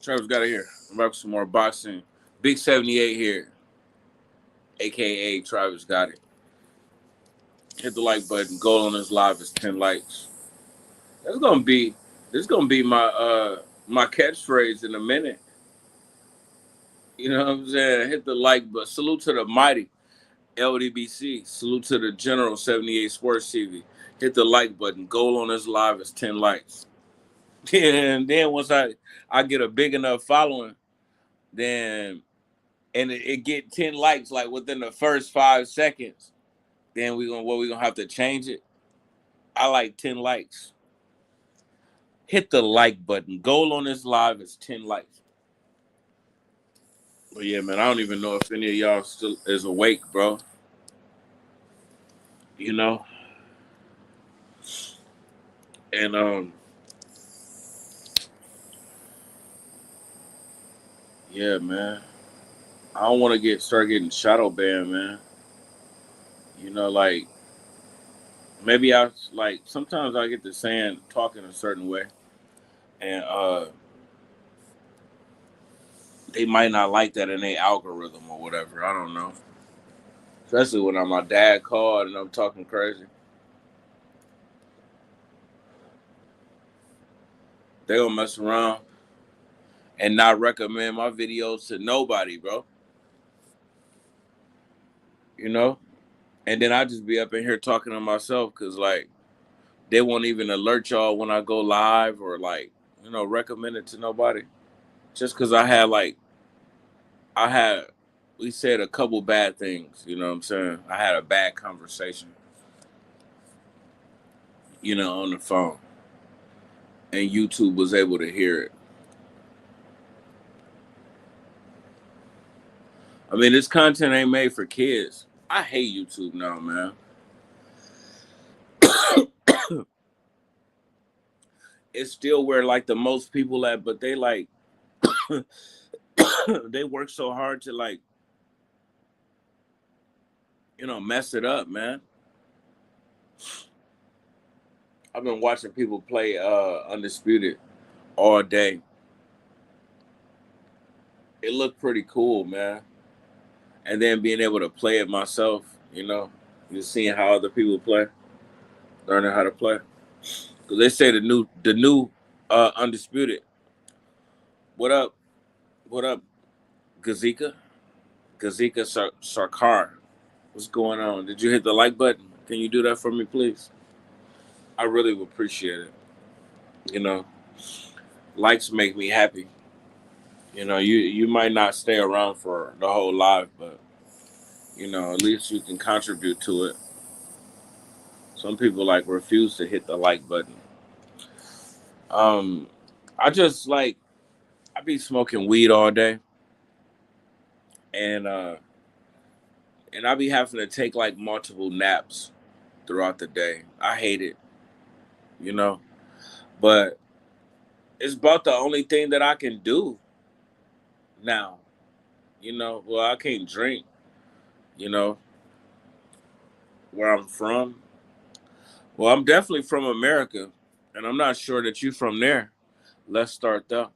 Travis got it here. I'm back with some more boxing. Big 78 here, aka Travis got it. Hit the like button. Goal on this live is 10 likes. That's gonna be my catchphrase in a minute. You know what I'm saying? Hit the like button. Salute to the mighty LDBC. Salute to the General 78 Sports TV. Hit the like button. Goal on this live is 10 likes. And then once I get a big enough following, then and it get 10 likes like within the first 5 seconds, then we gonna have to change it. I like 10 likes. Hit the like button. Goal on this live is 10 likes. But yeah, man, I don't even know if any of y'all still is awake, bro. You know? And yeah, man. I don't want to start getting shadow banned, man. You know, like maybe sometimes I get to saying talking a certain way. And they might not like that in their algorithm or whatever. I don't know. Especially when I'm my dad called and I'm talking crazy. They gonna mess around and not recommend my videos to nobody, bro. You know? And then I just be up in here talking to myself because, like, they won't even alert y'all when I go live or, like, recommend it to nobody. Just because we said a couple bad things, you know what I'm saying? I had a bad conversation, on the phone. And YouTube was able to hear it. I mean, this content ain't made for kids. I hate YouTube now, man. It's still where, like, the most people at, but they, like, they work so hard to, like, mess it up, man. I've been watching people play Undisputed all day. It looked pretty cool, man. And then being able to play it myself, just seeing how other people play, learning how to play. Because they say the new Undisputed. What up, Gazika? Gazika Sarkar. What's going on? Did you hit the like button? Can you do that for me, please? I really would appreciate it. Likes make me happy. You might not stay around for the whole live, but at least you can contribute to it. Some people refuse to hit the like button. I just I be smoking weed all day, and I be having to take multiple naps throughout the day. I hate it, but it's about the only thing that I can do now. Well, I can't drink, where I'm from. Well, I'm definitely from America, and I'm not sure that you from there. Let's start there.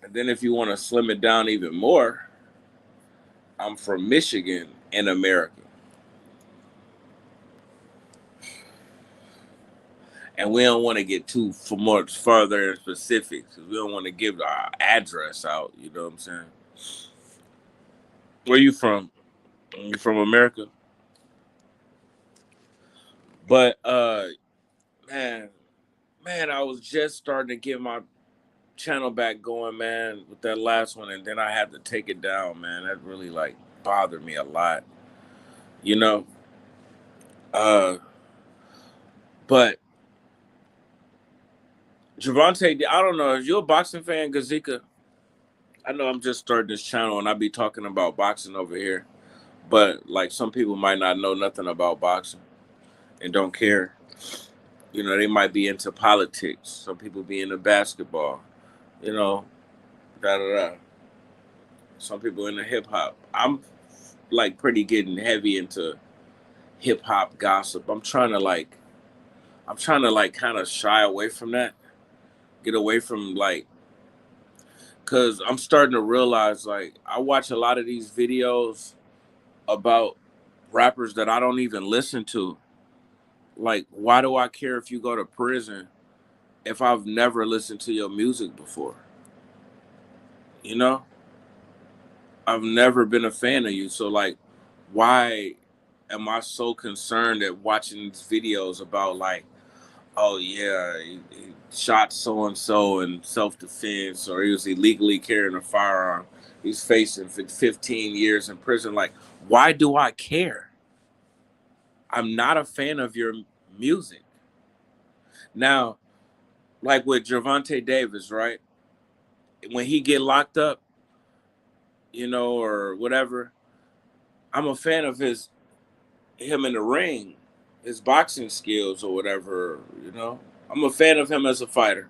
And then if you want to slim it down even more, I'm from Michigan in America. And we don't want to get too much further in specifics because we don't want to give our address out. You know what I'm saying? Where you from? You from America? But man, I was just starting to get my channel back going, man, with that last one, and then I had to take it down, man. That really bothered me a lot. But Gervonta, I don't know. Are you a boxing fan, Gazika? I know I'm just starting this channel and I be talking about boxing over here, but some people might not know nothing about boxing and don't care. They might be into politics. Some people be into basketball. Da da da. Some people into hip hop. I'm pretty getting heavy into hip hop gossip. I'm trying to kind of shy away from that. Get away from like, cause I'm starting to realize like I watch a lot of these videos about rappers that I don't even listen to. Like, why do I care if you go to prison if I've never listened to your music before? You know, I've never been a fan of you. So like, why am I so concerned at watching these videos about like, oh yeah, he shot so and so in self defense, or he was illegally carrying a firearm. He's facing 15 years in prison. Like, why do I care? I'm not a fan of your music. Now, like with Gervonta Davis, right? When he get locked up, you know, or whatever, I'm a fan of him in the ring, his boxing skills or whatever, you know. I'm a fan of him as a fighter.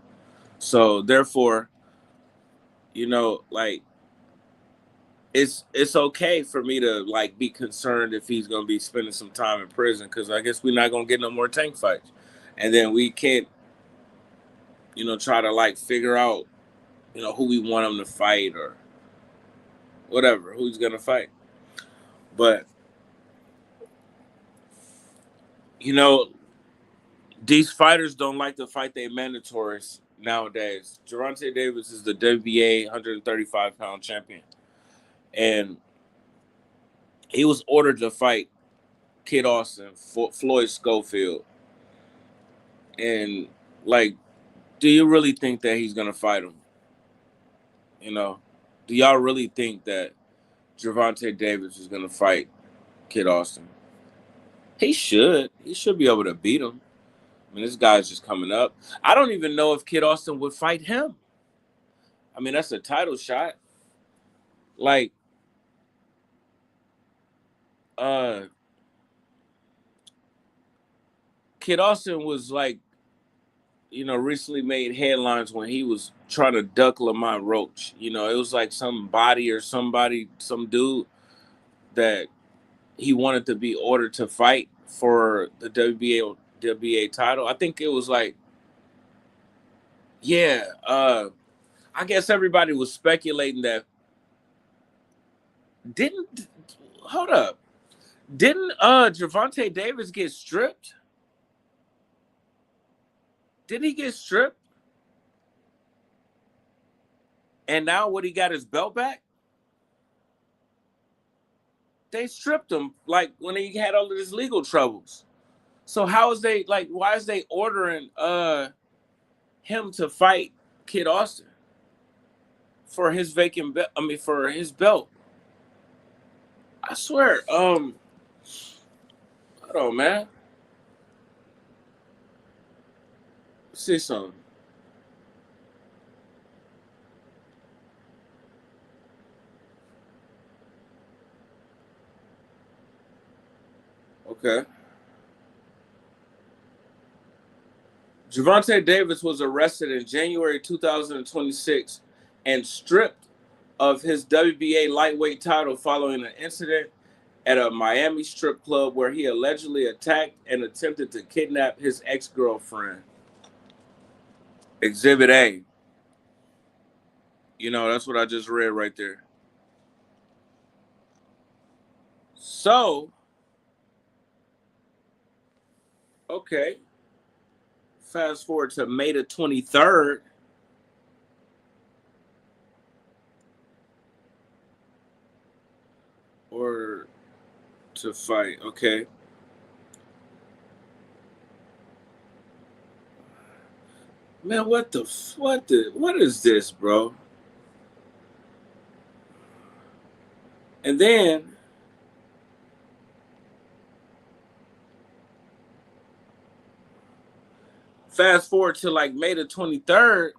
So therefore, you know, like it's okay for me to like be concerned if he's gonna be spending some time in prison, because I guess we're not gonna get no more tank fights. And then we can't, you know, try to like figure out, you know, who we want him to fight or whatever, who's gonna fight. But you know, these fighters don't like to fight their mandatories nowadays. Gervonta Davis is the WBA 135-pound champion, and he was ordered to fight Kid Austin, Floyd Schofield, and like, do you really think that he's gonna fight him? You know, do y'all really think that Gervonta Davis is gonna fight Kid Austin? He should. He should be able to beat him. I mean, this guy's just coming up. I don't even know if Kid Austin would fight him. I mean, that's a title shot. Like, uh, Kid Austin was like, you know, recently made headlines when he was trying to duck Lamont Roach. You know, it was like some body or somebody, some dude that he wanted to be ordered to fight for the WBA title. I think it was like, yeah, I guess everybody was speculating that didn't hold up. Didn't Gervonta Davis get stripped? Did he get stripped? And now what, he got his belt back? They stripped him like when he had all of his legal troubles. So how is they like, why is they ordering him to fight Kid Austin for his vacant belt? I mean, for his belt. I swear, hold on, man. Let's see something. Okay. Gervonta Davis was arrested in January 2026 and stripped of his WBA lightweight title following an incident at a Miami strip club where he allegedly attacked and attempted to kidnap his ex-girlfriend. Exhibit A. You know, that's what I just read right there. So, okay. Fast forward to May the 23rd. Or to fight. Okay. Man, what what is this, bro? And then fast forward to like May the 23rd,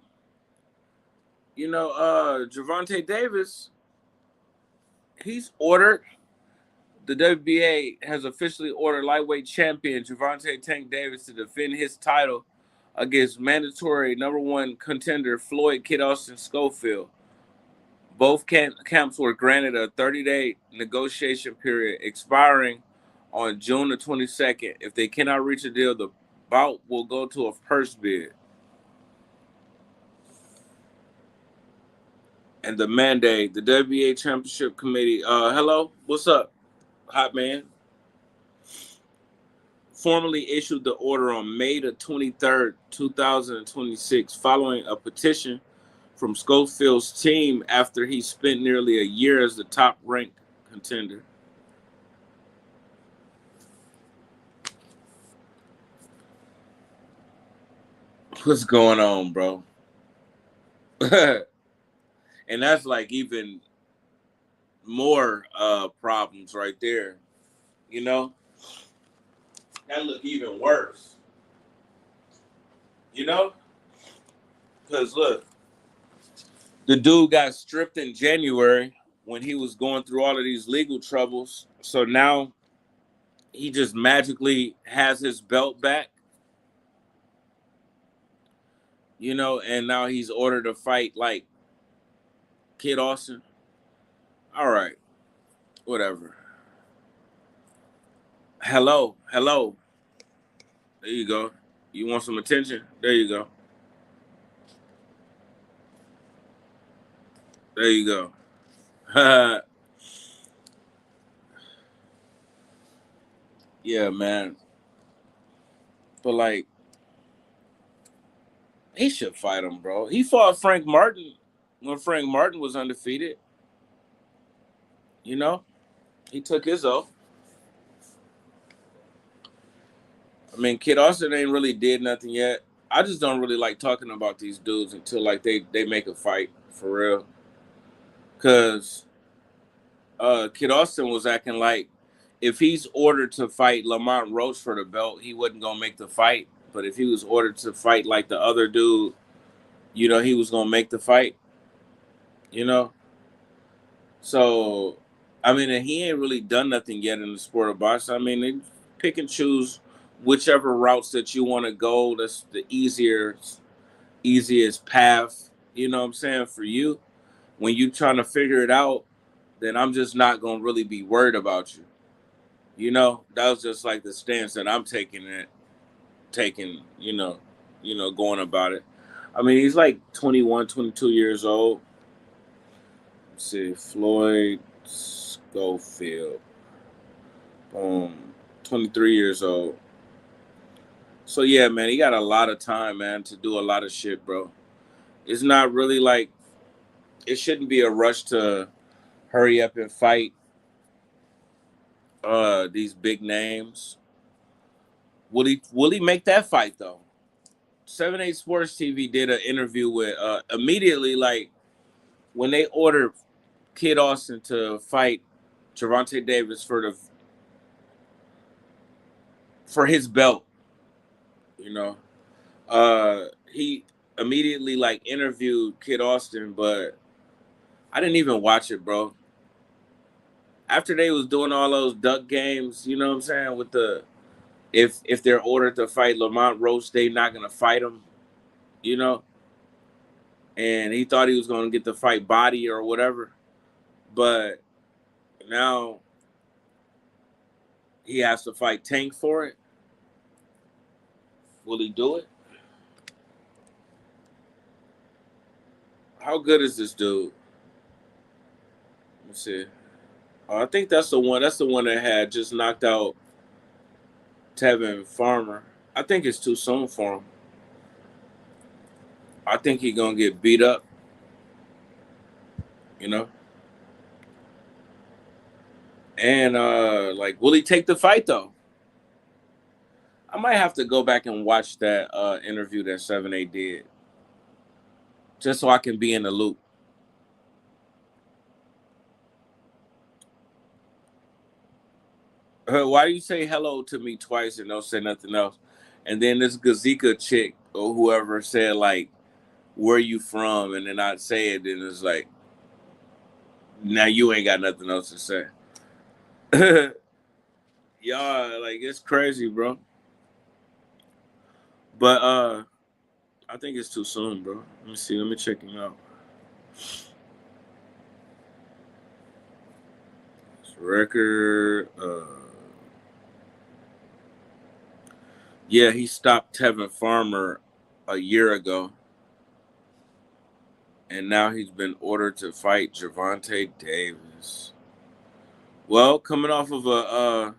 you know, Gervonta Davis, he's ordered, the WBA has officially ordered lightweight champion Gervonta Tank Davis to defend his title against mandatory number one contender Floyd Kid Austin Schofield. Both camps were granted a 30-day negotiation period expiring on June the 22nd. If they cannot reach a deal, the bout will go to a purse bid. and the mandate, the WBA Championship Committee. Hello, what's up, hot man? Formally issued the order on May the 23rd, 2026, following a petition from Schofield's team after he spent nearly a year as the top-ranked contender. What's going on, bro? And that's like even more problems right there. You know, that look even worse. You know, because look, the dude got stripped in January when he was going through all of these legal troubles. So now he just magically has his belt back, you know, and now he's ordered to fight like Kid Austin. All right, whatever. Hello, hello. There you go. You want some attention? There you go. There you go. Yeah, man. But like, he should fight him, bro. He fought Frank Martin when Frank Martin was undefeated. You know, he took his oath. I mean, Kid Austin ain't really did nothing yet. I just don't really like talking about these dudes until like they make a fight for real. Cause Kid Austin was acting like if he's ordered to fight Lamont Roach for the belt, he wasn't gonna make the fight. But if he was ordered to fight like the other dude, you know, he was gonna make the fight. You know, so I mean, and he ain't really done nothing yet in the sport of boxing. I mean, they pick and choose whichever routes that you want to go. That's the easiest path. You know what I'm saying for you when you trying to figure it out. Then I'm just not gonna really be worried about you. You know, that was just like the stance that I'm taking, going about it. I mean, he's like 21, 22 years old. Let's see, Floyd Schofield. 23 years old. So yeah, man, he got a lot of time, man, to do a lot of shit, bro. It's not really like it shouldn't be a rush to hurry up and fight these big names. Will he make that fight though? 7-8 Sports TV did an interview with immediately like when they ordered Kid Austin to fight Gervonta Davis for his belt, you know. He immediately like interviewed Kid Austin, but I didn't even watch it, bro. After they was doing all those duck games, you know what I'm saying, with the if they're ordered to fight Lamont Roach, they not gonna fight him, you know. And he thought he was gonna get the fight body or whatever, but now he has to fight Tank for it. Will he do it? How good is this dude? Let's see. Oh, I think that's the one. That's the one that had just knocked out Tevin Farmer. I think it's too soon for him. I think he's gonna get beat up. You know. And like, will he take the fight though? I might have to go back and watch that interview that 7-8 did, just so I can be in the loop. Why do you say hello to me twice and don't say nothing else? And then this Gazika chick or whoever said like, "Where you from?" And then I'd say it, and it's like, now you ain't got nothing else to say. Y'all, like it's crazy, bro. But I think it's too soon, bro. Let me see. Let me check him out. His record. Yeah, he stopped Tevin Farmer a year ago, and now he's been ordered to fight Gervonta Davis. Well, coming off of a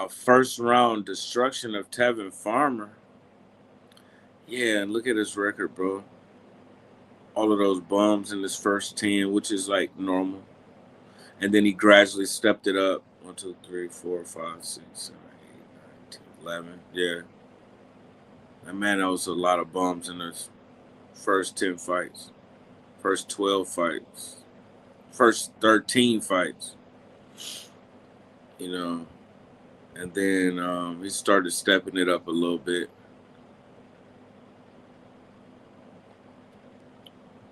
first round destruction of Tevin Farmer. Yeah, and look at his record, bro. All of those bums in his first 10, which is like normal. And then he gradually stepped it up. 1, 2, 3, 4, 5, 6, 7, 8, 9, 10, 11. Yeah. And man, that was a lot of bums in his first 10 fights, first 12 fights, first 13 fights. You know. And then he started stepping it up a little bit.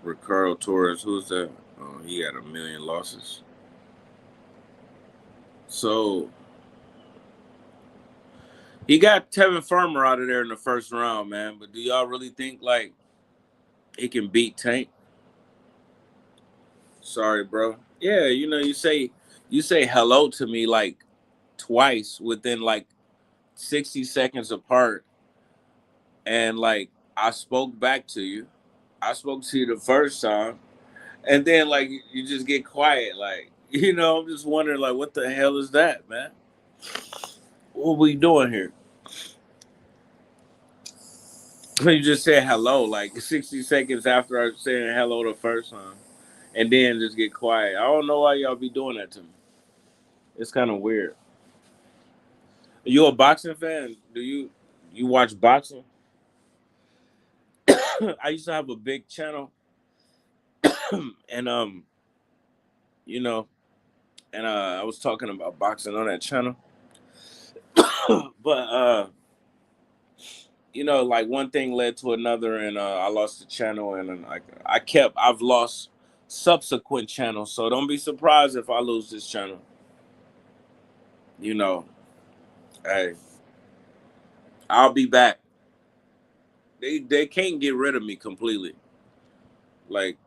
Ricardo Torres, who's that? Oh, he had 1 million losses. So he got Tevin Farmer out of there in the first round, man. But do y'all really think like he can beat Tank? Sorry, bro. Yeah, you say hello to me like twice within like 60 seconds apart, and like I spoke back to you. I spoke to you the first time, and then like you just get quiet, like I'm just wondering like what the hell is that, man? What we doing here? You just said hello like 60 seconds after I said hello the first time, and then just get quiet. I don't know why y'all be doing that to me. It's kind of weird. Are you a boxing fan? Do you watch boxing? I used to have a big channel, and you know, and I was talking about boxing on that channel, but like one thing led to another, and I lost the channel, and I've lost subsequent channels, so don't be surprised if I lose this channel. Hey, I'll be back. They can't get rid of me completely. Like,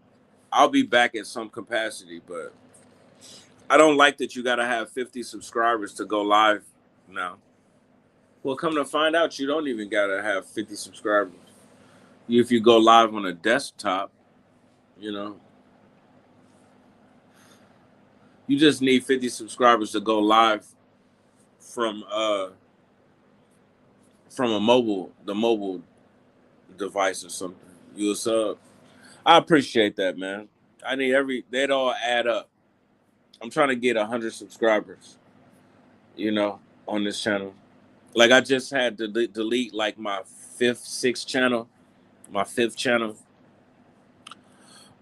I'll be back in some capacity, but I don't like that you gotta have 50 subscribers to go live now. Well, come to find out, you don't even gotta have 50 subscribers. If you go live on a desktop, you know, you just need 50 subscribers to go live from the mobile device or something. You a sub. I appreciate that, man. I need they'd all add up. I'm trying to get 100 subscribers, on this channel. Like I just had to delete like my sixth channel, my fifth channel.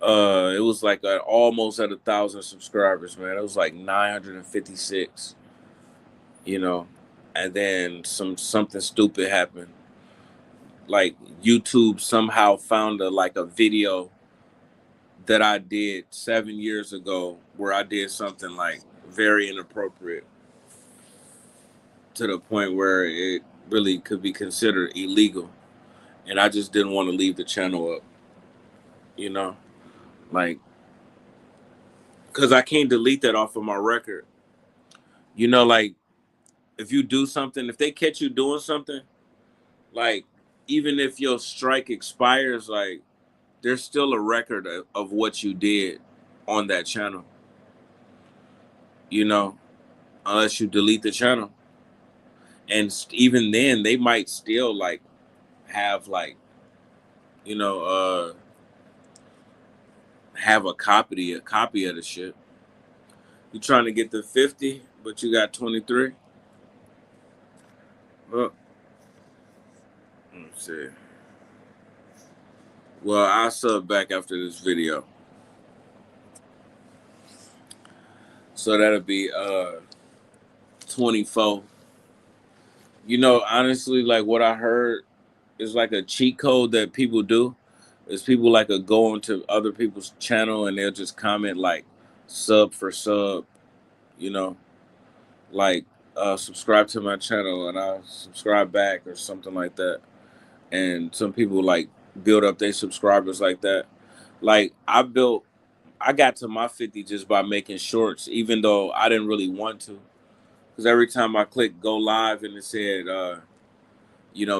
It was like almost at 1,000 subscribers, man. It was like 956, and then something stupid happened. Like YouTube somehow found a video that I did 7 years ago where I did something like very inappropriate to the point where it really could be considered illegal. And I just didn't want to leave the channel up, like, because I can't delete that off of my record. Like, if you do something, if they catch you doing something, like, even if your strike expires, like, there's still a record of what you did on that channel, unless you delete the channel. And even then, they might still, like, have, like, have a copy of the shit. You trying to get to 50, but you got 23? Well, let's see. Well, I'll sub back after this video. So that'll be 24. Honestly, like what I heard is like a cheat code that people do. Is people like go into other people's channel and they'll just comment like sub for sub, like subscribe to my channel and I'll subscribe back or something like that. And some people like build up their subscribers like that. Like I got to my 50 just by making shorts, even though I didn't really want to. Because every time I click go live and it said,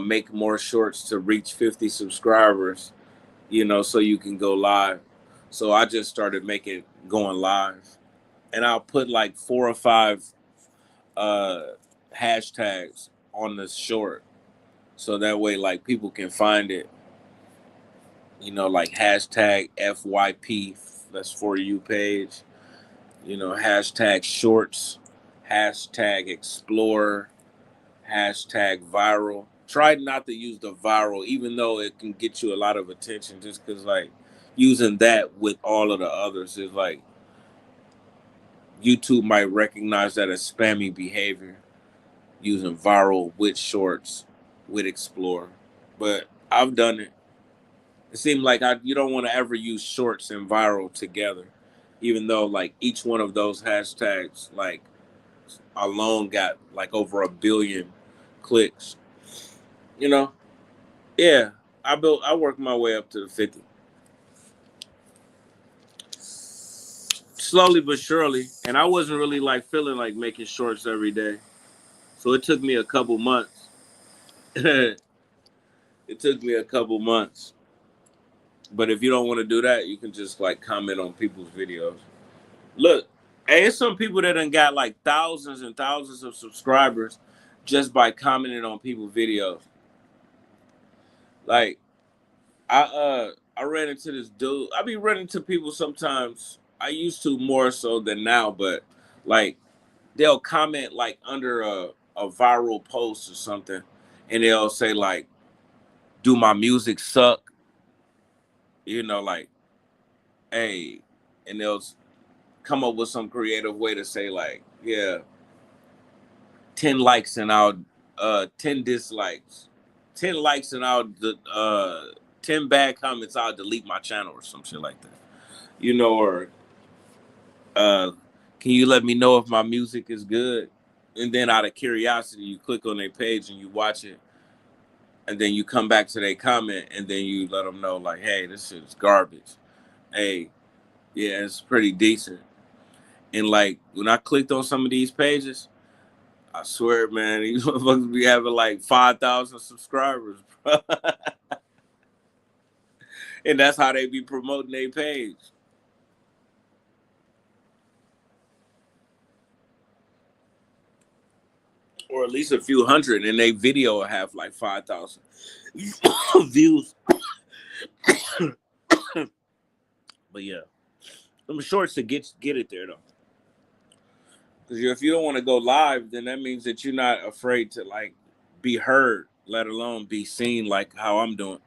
make more shorts to reach 50 subscribers, you know, so you can go live. So I just started going live, and I'll put like 4 or 5 uh, hashtags on the short, so that way like people can find it. You know, like hashtag FYP, that's for you page. You know, hashtag shorts, hashtag explore, hashtag viral. Try not to use the viral, even though it can get you a lot of attention, just because like using that with all of the others is like YouTube might recognize that as spammy behavior, using viral with shorts, with explore. But I've done it. It seemed like you don't want to ever use shorts and viral together, even though like each one of those hashtags like alone got like over 1 billion clicks. You know, yeah. I worked my way up to the 50, slowly but surely, and I wasn't really like feeling like making shorts every day, so it took me a couple months. It took me a couple months, but if you don't want to do that, you can just like comment on people's videos. Look, hey, it's some people that done got like thousands and thousands of subscribers just by commenting on people's videos. Like I ran into this dude. I be running into people sometimes. I used to more so than now, but like they'll comment like under a viral post or something, and they'll say like, "Do my music suck?" You know, like, "Hey," and they'll come up with some creative way to say like, "Yeah, 10 likes and I'll 10 dislikes, 10 likes and I'll 10 bad comments, I'll delete my channel," or some shit like that. You know, or uh, "Can you let me know if my music is good?" And then out of curiosity, you click on their page and you watch it, and then you come back to their comment and then you let them know like, "Hey, this shit is garbage. Hey, yeah, it's pretty decent." And like when I clicked on some of these pages, I swear, man, these motherfuckers be having like 5,000 subscribers, bro. And that's how they be promoting their page. Or at least a few hundred, and they video will have like 5,000 views. But yeah, I'm shorts to get it there though. Because if you don't want to go live, then that means that you're not afraid to like be heard, let alone be seen like how I'm doing.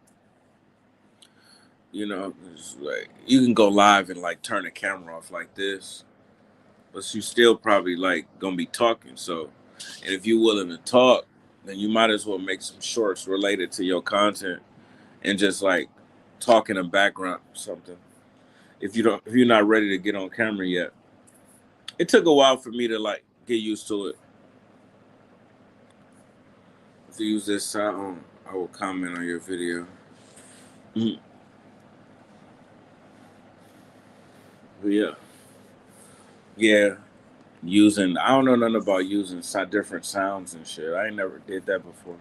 You know, it's like you can go live and like turn the camera off like this, but you still probably like gonna be talking. So, and if you're willing to talk, then you might as well make some shorts related to your content and just like talk in the background or something. If you're not ready to get on camera yet, it took a while for me to like get used to it. To use this sound, I will comment on your video. Mhm. But yeah, yeah. Using I don't know nothing about using different sounds and shit. I ain't never did that before.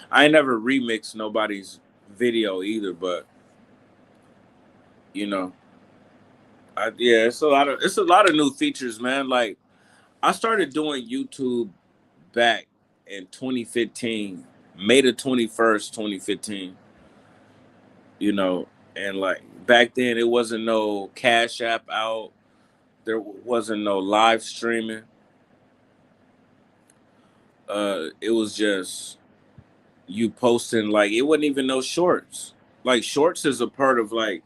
I ain't never remixed nobody's video either. But you know, yeah, it's a lot of new features, man. Like I started doing YouTube back in 2015, May the 21st, 2015. You know, and like back then it wasn't no Cash App out. There wasn't no live streaming. It was just you posting like it wasn't even no shorts. Like shorts is a part of like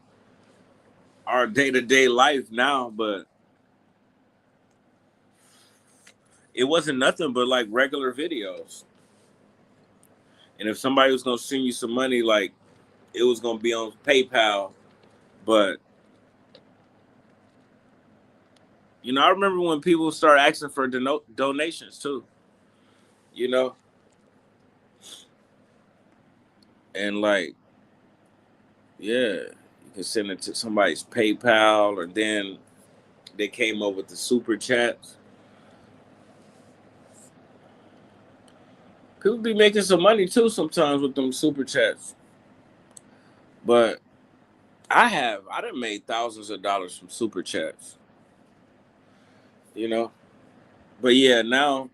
our day-to-day life now, but it wasn't nothing but like regular videos. And if somebody was gonna send you some money, like it was gonna be on PayPal. But you know, I remember when people started asking for donations too. You know, and like yeah, you can send it to somebody's PayPal, or then they came up with the super chats. People be making some money too sometimes with them super chats. But I done made thousands of dollars from super chats, you know. But yeah, now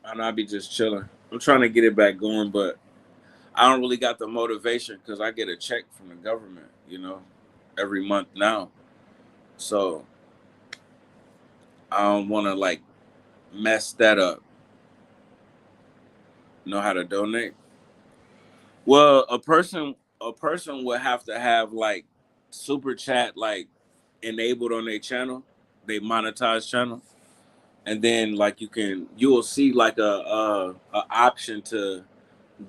I be just chilling. I'm trying to get it back going, but I don't really got the motivation because I get a check from the government, every month now. So I don't want to like mess that up. Know how to donate? Well, a person would have to have like super chat like enabled on their channel, they monetize channel, and then like you will see like a option to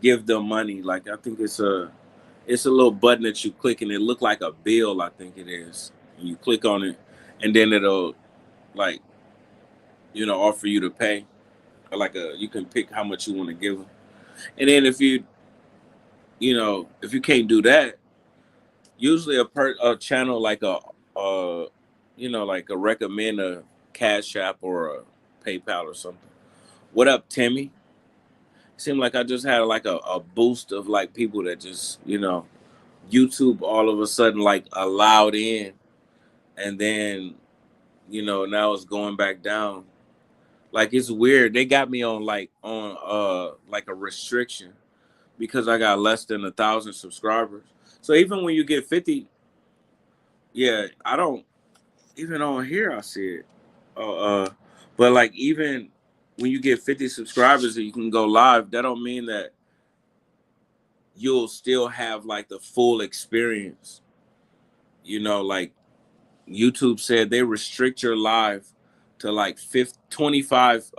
give them money. Like I think it's a little button that you click and it look like a bill. I think it is. And you click on it, and then it'll like offer you to pay, or like you can pick how much you want to give them. And then if you can't do that, usually a channel like like a recommend a Cash App or a PayPal or something. What up, Timmy? Seemed like I just had like a boost of like people that just YouTube all of a sudden like allowed in, and then now it's going back down. Like it's weird. They got me on like a restriction because I got less than 1,000 subscribers. So even when you get 50, yeah, I don't even on here I see it. But like even when you get 50 subscribers and you can go live, that don't mean that you'll still have like the full experience. Like YouTube said they restrict your live to like 25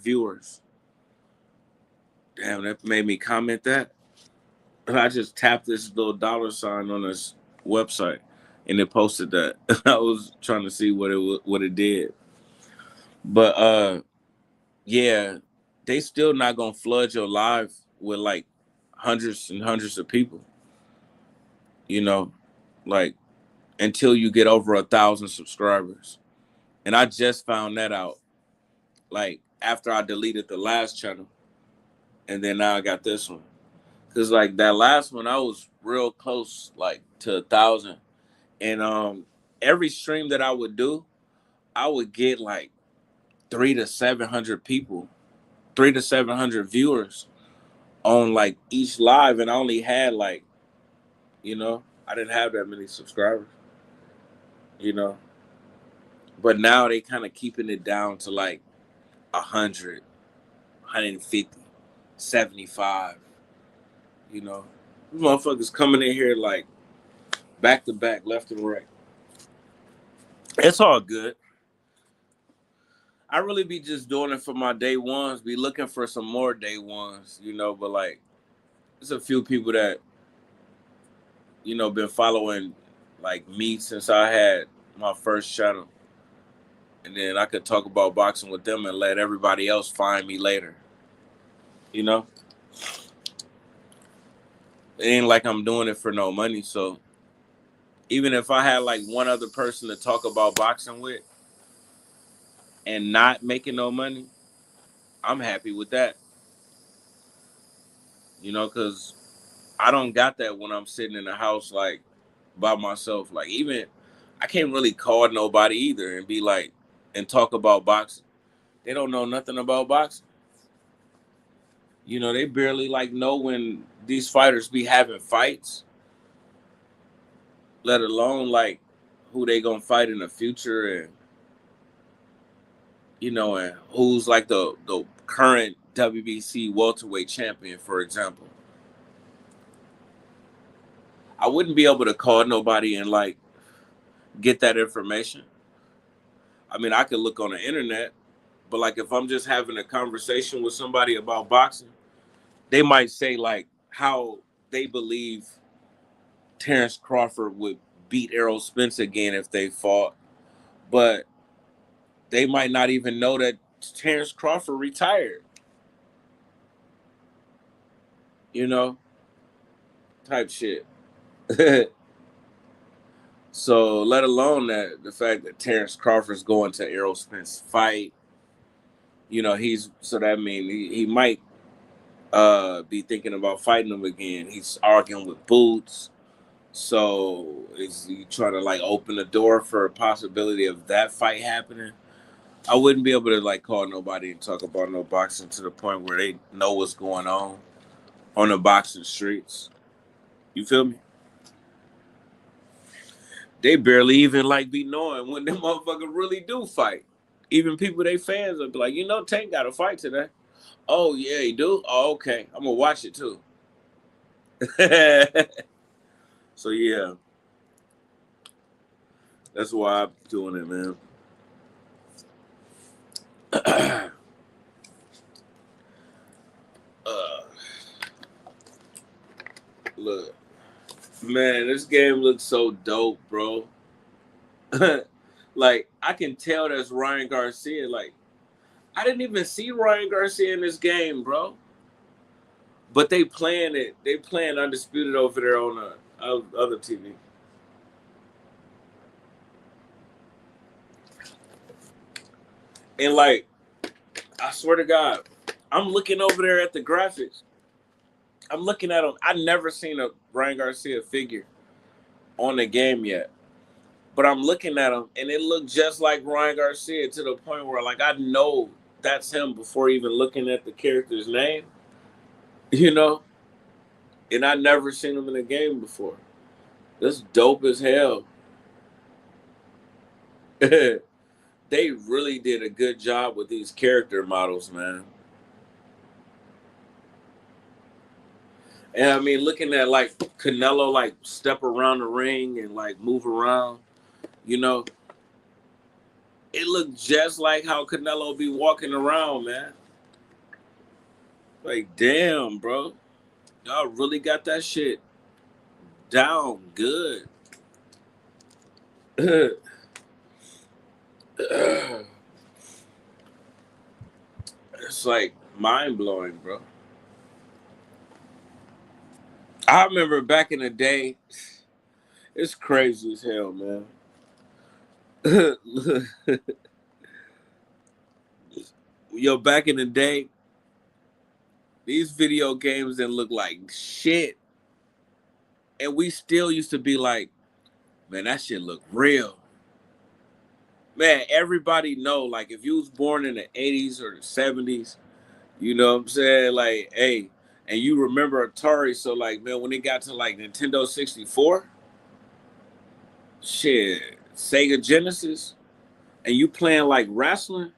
viewers. Damn, that made me comment that. I just tapped this little dollar sign on this website and it posted that. I was trying to see what it did. But yeah, they still not gonna flood your live with like hundreds and hundreds of people, you know, like until you get over 1,000 subscribers. And I just found that out like after I deleted the last channel, and then now I got this one. Cause like that last one, I was real close, like to 1,000, and every stream that I would do, I would get like 300 to 700 people, 300 to 700 viewers on like each live, and I only had like, I didn't have that many subscribers, you know. But now they kind of keeping it down to like 100, 150, 75. These motherfuckers coming in here like back to back, left and right. It's all good. I really be just doing it for my day ones. Be looking for some more day ones, But like, there's a few people that been following like me since I had my first channel, and then I could talk about boxing with them and let everybody else find me later. It ain't like I'm doing it for no money. So even if I had like one other person to talk about boxing with and not making no money, I'm happy with that. Because I don't got that when I'm sitting in the house like by myself. Like even I can't really call nobody either and be like and talk about boxing. They don't know nothing about boxing. They barely like know when these fighters be having fights, let alone like who they gonna fight in the future, and who's like the current WBC welterweight champion, for example. I wouldn't be able to call nobody and like get that information. I mean, I could look on the internet, but like if I'm just having a conversation with somebody about boxing, they might say like how they believe Terrence Crawford would beat Errol Spence again if they fought, but they might not even know that Terrence Crawford retired, you know, type shit. So let alone that the fact that Terrence Crawford's going to Errol Spence fight, he's so that means he might be thinking about fighting him again. He's arguing with Boots. So is he trying to like open the door for a possibility of that fight happening? I wouldn't be able to like call nobody and talk about no boxing to the point where they know what's going on the boxing streets. You feel me? They barely even like be knowing when them motherfuckers really do fight. Even people they fans will be like, Tank got a fight today. Oh yeah, he do? Oh, okay. I'm gonna watch it too. So yeah, that's why I'm doing it, man. uh, look, man, this game looks so dope, bro. Like I can tell that's Ryan Garcia. Like I didn't even see Ryan Garcia in this game, bro. But they playing it. They playing Undisputed over there on the other TV. And like, I swear to God, I'm looking over there at the graphics. I'm looking at them. I never seen a Ryan Garcia figure on the game yet. But I'm looking at him, and it looked just like Ryan Garcia to the point where, like, I know that's him before even looking at the character's name. You know? And I never seen him in a game before. That's dope as hell. They really did a good job with these character models, man. And I mean, looking at like Canelo, like step around the ring and like move around, you know, it looked just like how Canelo be walking around, man. Like, damn, bro, y'all really got that shit down good. It's like mind blowing, bro. I remember back in the day, it's crazy as hell, man. Yo, back in the day, these video games didn't look like shit. And we still used to be like, man, that shit look real. Man, everybody know, like, if you was born in the 80s or the 70s, you know what I'm saying? Like, hey, and you remember Atari, so, like, man, when it got to, like, Nintendo 64, shit, Sega Genesis, and you playing, like, wrestling,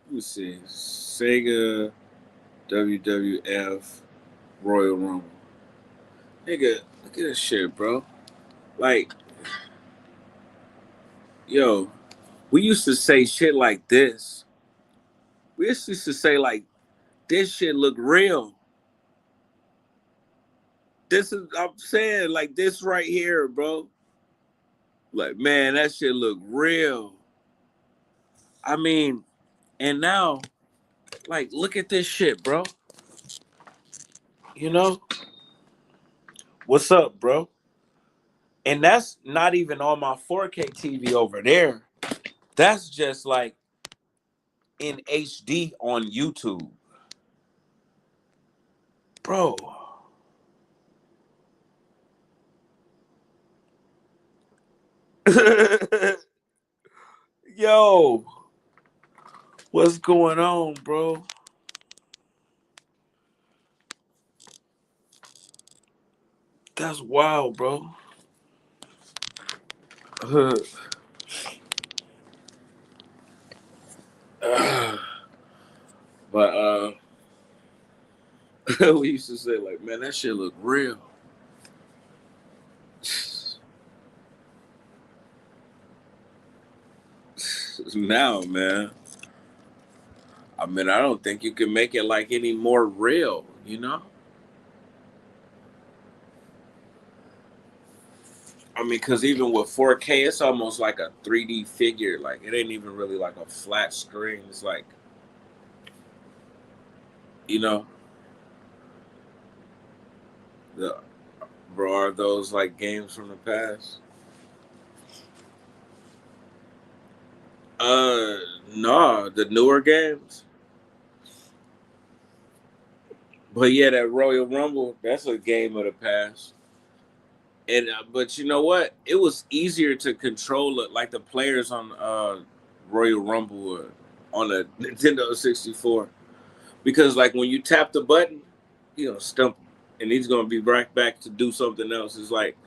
let me see, Sega WWF Royal Rumble. Nigga, look at this shit, bro. Like, yo, we used to say shit like this. We used to say, like, this shit look real. This is, I'm saying, like, this right here, bro. Like, man, that shit look real. I mean, and now, like, look at this shit, bro. You know? What's up, bro? And that's not even on my 4K TV over there. That's just like in HD on YouTube. Bro. Yo, what's going on, bro? That's wild, bro. But we used to say like, man, that shit look real. Now, man, I mean, I don't think you can make it like any more real, you know? I mean, because even with 4K, it's almost like a 3D figure. Like, it ain't even really like a flat screen. It's like, you know, the bro, are those like games from the past? Uh, no, the newer games. But yeah, that Royal Rumble, that's a game of the past. And but you know what? It was easier to control it, like the players on Royal Rumble on the Nintendo 64, because like when you tap the button, stump him, and he's gonna be right back to do something else. It's like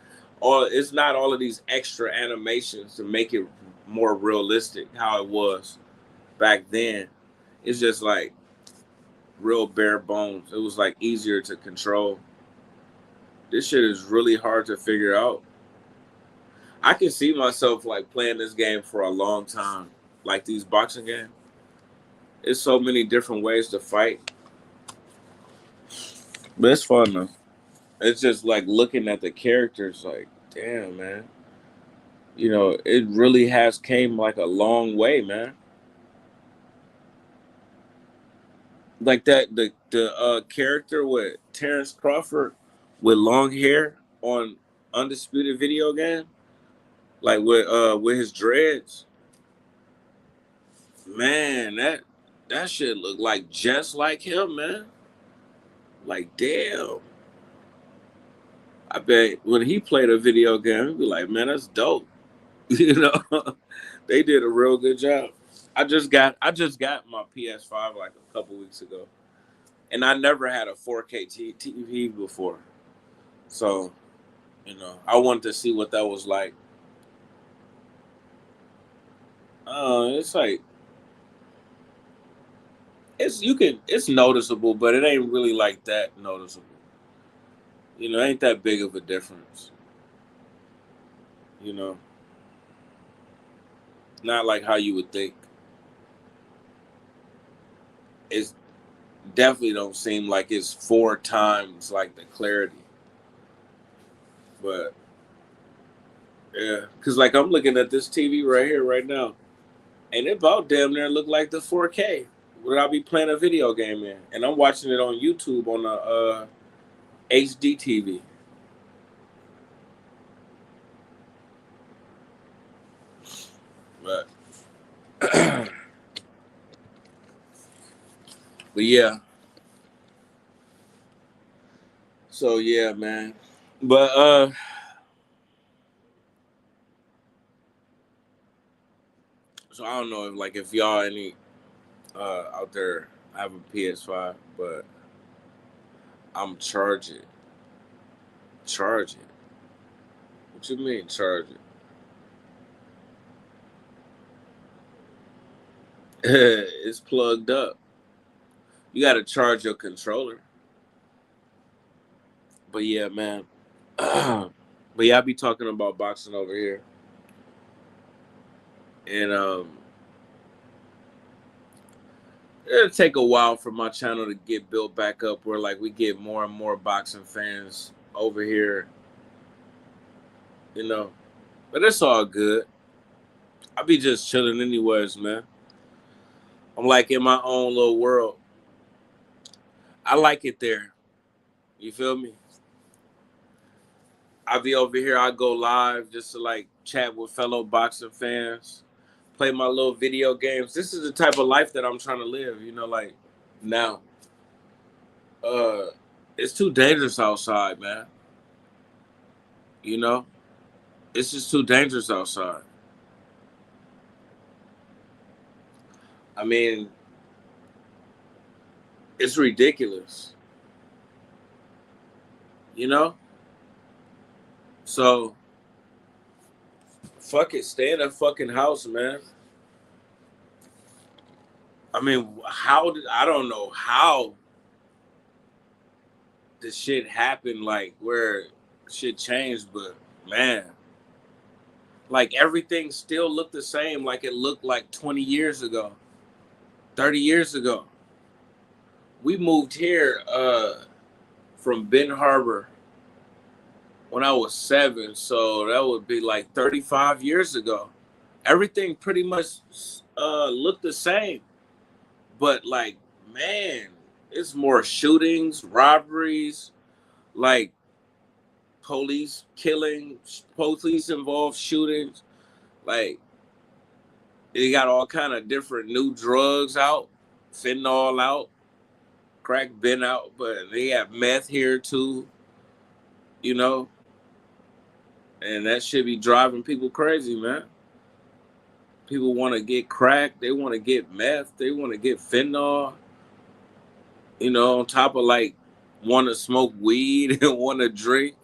it's not all of these extra animations to make it more realistic how it was back then. It's just like real bare bones. It was like easier to control. This shit is really hard to figure out. I can see myself like playing this game for a long time, like these boxing games. It's so many different ways to fight, but it's fun though. It's just like looking at the characters, like, damn, man. It really has came like a long way, man. Like the character with Terrence Crawford with long hair on Undisputed Video Game, like with his dreads. Man, that shit look like just like him, man. Like, damn. I bet when he played a video game, he'd be like, man, that's dope. you know, they did a real good job. I just got my PS5 like a couple weeks ago, and I never had a 4K TV before, so I wanted to see what that was like. It's like it's noticeable, but it ain't really like that noticeable. Ain't that big of a difference. You know, not like how you would think. It's definitely don't seem like it's 4 times like the clarity, but yeah, because like I'm looking at this TV right here right now, and it about damn near look like the 4K. Would I be playing a video game in? And I'm watching it on YouTube on a HD TV. But but yeah. So yeah, man. But so I don't know if y'all any out there have a PS5, but I'm charging. Charge it. What you mean charge it? It's plugged up. You got to charge your controller. But yeah, man. But yeah, I be talking about boxing over here, and it'll take a while for my channel to get built back up, where like we get more and more boxing fans over here, you know. But it's all good. I be just chilling anyways, man. I'm like in my own little world. I like it there. You feel me? I be over here. I go live just to like chat with fellow boxing fans, play my little video games. This is the type of life that I'm trying to live. Like now. Uh, it's too dangerous outside, man. You know, it's just too dangerous outside. I mean, it's ridiculous. You know, so fuck it, stay in a fucking house, man. I mean, I don't know how the shit happened, like where shit changed, but man, like everything still looked the same, like it looked like 20 years ago, 30 years ago. We moved here from Ben Harbor when I was 7, so that would be like 35 years ago. Everything pretty much looked the same, but like, man, it's more shootings, robberies, like police killings, police involved shootings. Like they got all kind of different new drugs out, fentanyl out, crack been out, but they have meth here too. You know, And that shit be driving people crazy, man. People want to get crack. They want to get meth. They want to get fentanyl. You know, on top of like want to smoke weed and want to drink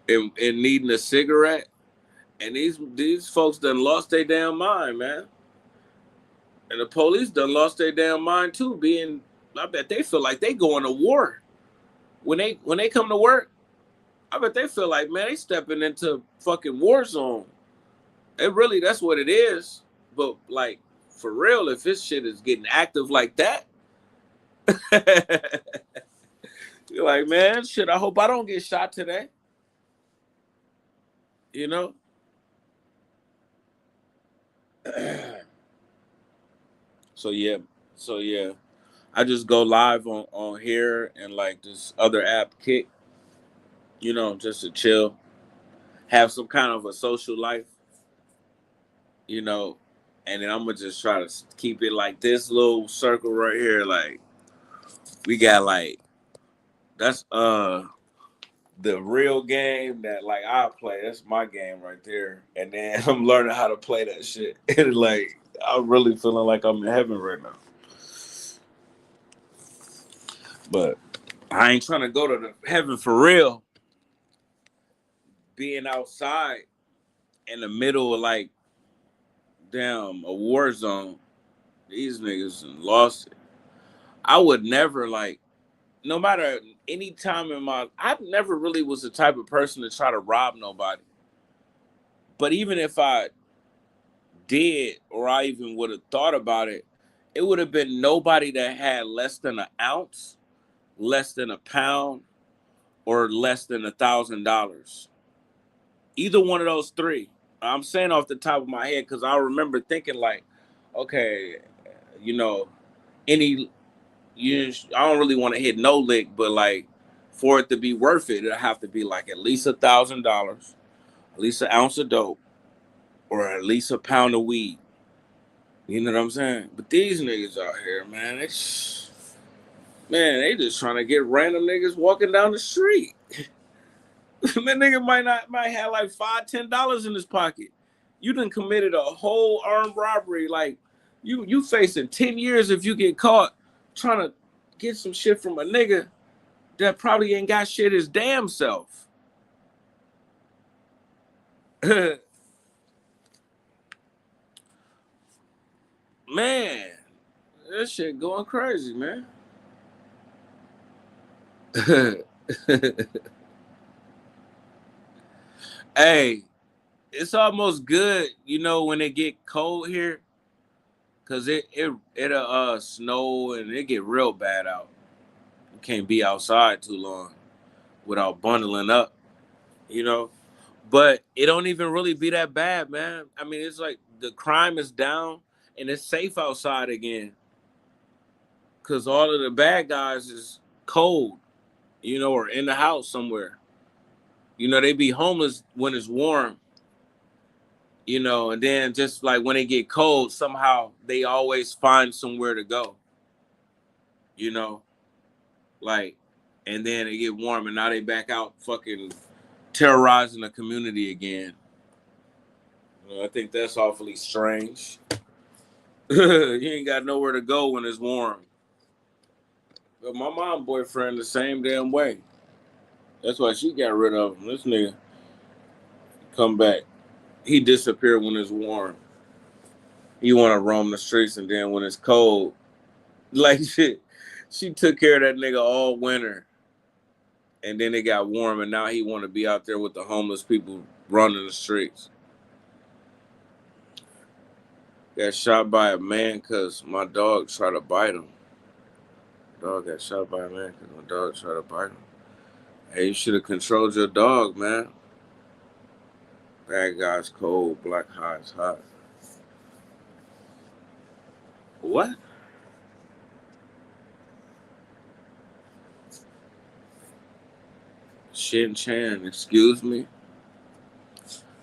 and needing a cigarette. And these folks done lost their damn mind, man. And the police done lost their damn mind too. I bet they feel like they going to war when they come to work. I bet they feel like, man, they stepping into fucking war zone. That's what it is. But like for real, if this shit is getting active like that, you're like, man, shit. I hope I don't get shot today. You know. So yeah. I just go live on here and like this other app, Kick. You know, just to chill, have some kind of a social life. You know, and then I'm gonna just try to keep it like this little circle right here. Like we got like that's the real game that like I play. That's my game right there. And then I'm learning how to play that shit. And like I'm really feeling like I'm in heaven right now. But I ain't trying to go to the heaven for real. Being outside in the middle of like damn a war zone. These niggas lost it. I would never like no matter any time in I never really was the type of person to try to rob nobody. But even if I did, or I even would have thought about it, it would have been nobody that had less than an ounce, less than a pound, or less than $1,000. Either one of those three. I'm saying off the top of my head because I remember thinking like, okay, you know, I don't really want to hit no lick, but like for it to be worth it, it'll have to be like at least $1,000, at least an ounce of dope, or at least a pound of weed. You know what I'm saying? But these niggas out here, man, they just trying to get random niggas walking down the street. That nigga might have like $5-10 in his pocket. You done committed a whole armed robbery. Like you facing 10 years if you get caught trying to get some shit from a nigga that probably ain't got shit his damn self. Man, that shit going crazy, man. Hey, it's almost good, you know, when it get cold here, cause it'll snow and it get real bad out. You can't be outside too long without bundling up, you know. But it don't even really be that bad, man. I mean, it's like the crime is down and it's safe outside again, cause all of the bad guys is cold, you know, or in the house somewhere. You know, they be homeless when it's warm. You know, and then just like when it get cold, somehow they always find somewhere to go, you know, like, and then it get warm and now they back out fucking terrorizing the community again. You know, I think that's awfully strange. You ain't got nowhere to go when it's warm. But my mom boyfriend the same damn way. That's why she got rid of him. This nigga come back. He disappeared when it's warm. You want to roam the streets, and then when it's cold, like shit, she took care of that nigga all winter, and then it got warm, and now he want to be out there with the homeless people running the streets. Got shot by a man because my dog tried to bite him. Dog got shot by a man because my dog tried to bite him. Hey, you should have controlled your dog, man. Bad guy's cold, black guy's hot. What? Shin Chan, excuse me?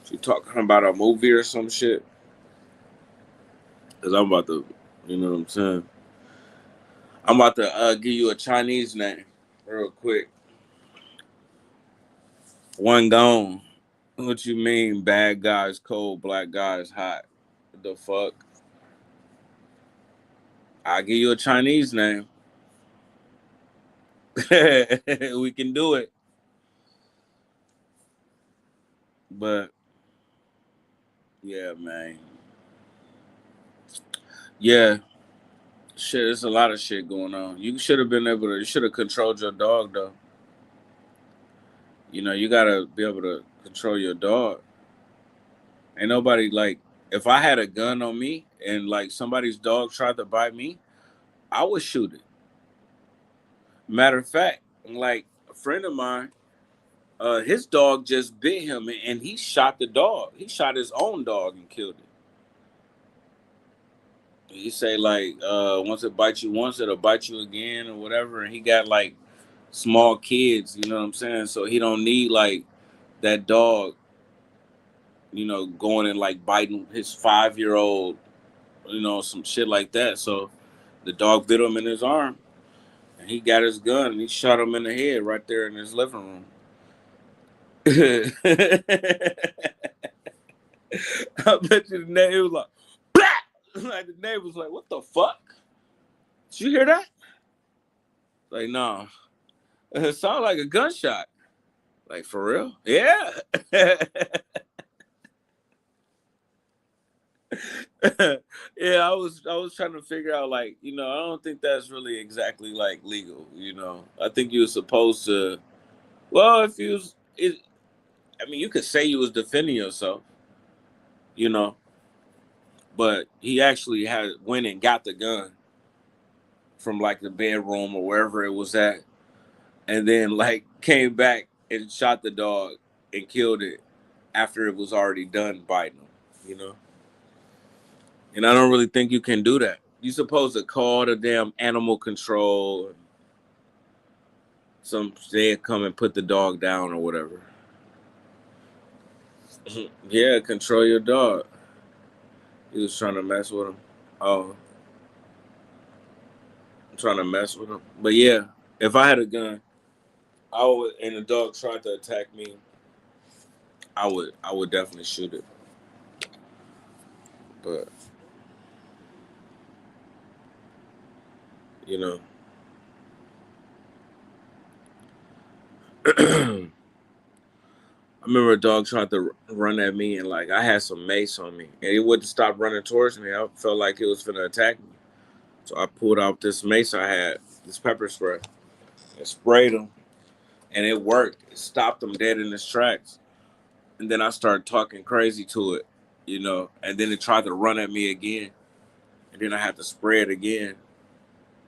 She talking about a movie or some shit? Because I'm about to, you know what I'm saying? I'm about to give you a Chinese name real quick. One gone. What you mean? Bad guys cold, black guys hot. What the fuck? I'll give you a Chinese name. We can do it. But yeah, man. Yeah. Shit, there's a lot of shit going on. You should have been able to, you should have controlled your dog, though. You know, you gotta be able to control your dog. Ain't nobody like, if I had a gun on me and like somebody's dog tried to bite me, I would shoot it. Matter of fact, like a friend of mine, his dog just bit him and he shot the dog. He shot his own dog and killed it. He say like, once it bites you once, it'll bite you again or whatever. And he got like small kids, you know what I'm saying? So he don't need like that dog, you know, going and like biting his 5-year-old, you know, some shit like that. So the dog bit him in his arm and he got his gun and he shot him in the head right there in his living room. I bet you the neighbor was like, blah! Like the neighbor was like, what the fuck? Did you hear that? Like, no. It sounded like a gunshot. Like, for real? Yeah. Yeah, I was trying to figure out, like, you know, I don't think that's really exactly like legal, you know. I think you were supposed to, well, if you was it, I mean, you could say you was defending yourself, you know, but he actually went and got the gun from like the bedroom or wherever it was at, and then like came back and shot the dog and killed it after it was already done biting him, you know. And I don't really think you can do that. You're supposed to call the damn animal control. They come and put the dog down or whatever. Yeah, control your dog. He was trying to mess with him. Oh, I'm trying to mess with him. But yeah, if I had a gun, and the dog tried to attack me, I would definitely shoot it. But you know, I remember a dog tried to run at me, and like I had some mace on me, and it wouldn't stop running towards me. I felt like it was gonna attack me, so I pulled out this mace I had, this pepper spray, and sprayed him, and it worked. It stopped him dead in his tracks. And then I started talking crazy to it, you know, and then it tried to run at me again, and then I had to spray it again.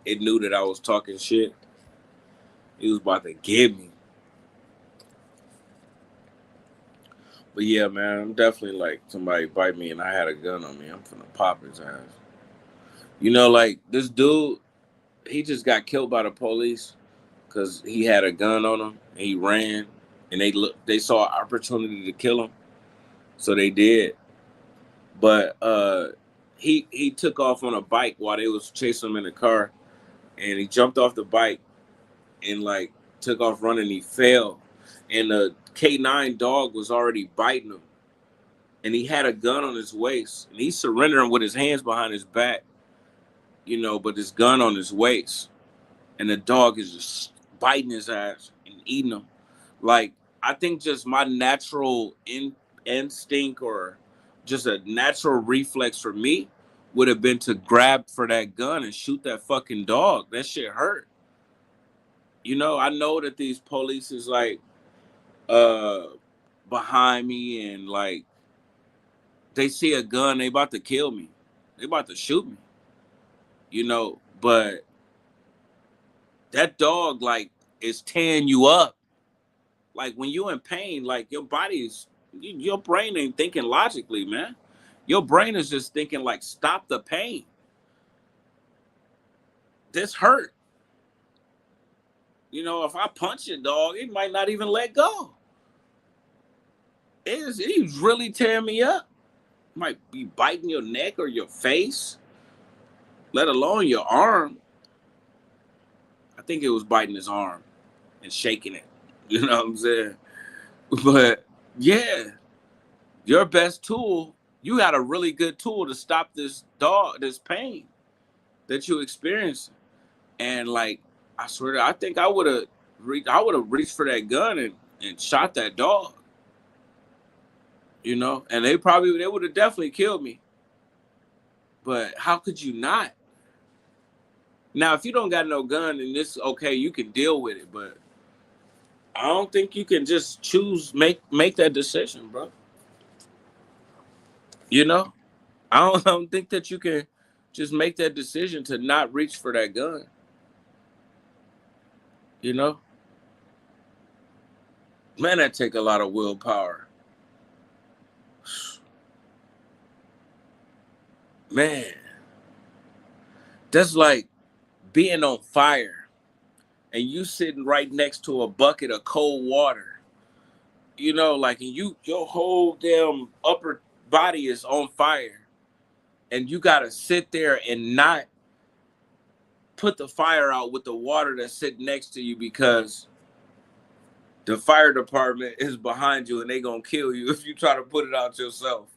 It knew that I was talking shit. It was about to get me. But yeah, man, I'm definitely like somebody bite me and I had a gun on me. I'm finna pop his ass. You know, like this dude, he just got killed by the police because he had a gun on him and he ran and they saw an opportunity to kill him, so they did. But he took off on a bike while they was chasing him in the car, and he jumped off the bike and like took off running. He fell, and the K9 dog was already biting him, and he had a gun on his waist, and he's surrendering with his hands behind his back, you know, but his gun on his waist, and the dog is just biting his ass and eating him. Like, I think just my natural instinct or just a natural reflex for me would have been to grab for that gun and shoot that fucking dog. That shit hurt. You know, I know that these police is like uh behind me and like they see a gun, they about to kill me. They about to shoot me. You know, but that dog like is tearing you up. Like when you're in pain, like your brain ain't thinking logically, man. Your brain is just thinking like, stop the pain. This hurt. You know, if I punch a dog, it might not even let go. He's really tearing me up. Might be biting your neck or your face, let alone your arm. I think it was biting his arm and shaking it. You know what I'm saying? But yeah. Your best tool, you had a really good tool to stop this pain that you experienced. And like, I swear to, I think I would have reached for that gun and shot that dog, and they would have definitely killed me. But how could you not? Now, if you don't got no gun and this okay, you can deal with it, but I don't think you can just make that decision, bro. You know, I don't think that you can just make that decision to not reach for that gun. You know, man, that take a lot of willpower. Man, that's like being on fire and you sitting right next to a bucket of cold water. Like and your whole damn upper body is on fire, and you gotta sit there and not put the fire out with the water that's sitting next to you because the fire department is behind you and they gonna kill you if you try to put it out yourself.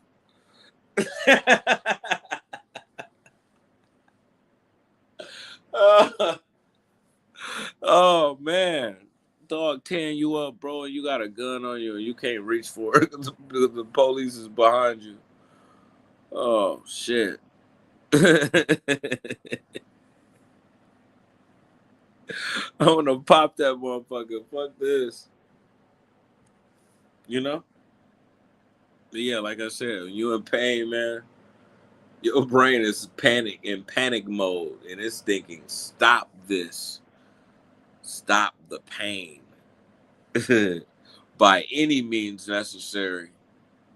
Oh man, dog tearing you up, bro, and you got a gun on you and you can't reach for it because the police is behind you. Oh shit. I want to pop that motherfucker. Fuck this. You know? But yeah, like I said, when you in pain, man, your brain is panic mode, and it's thinking, stop this. Stop the pain. By any means necessary.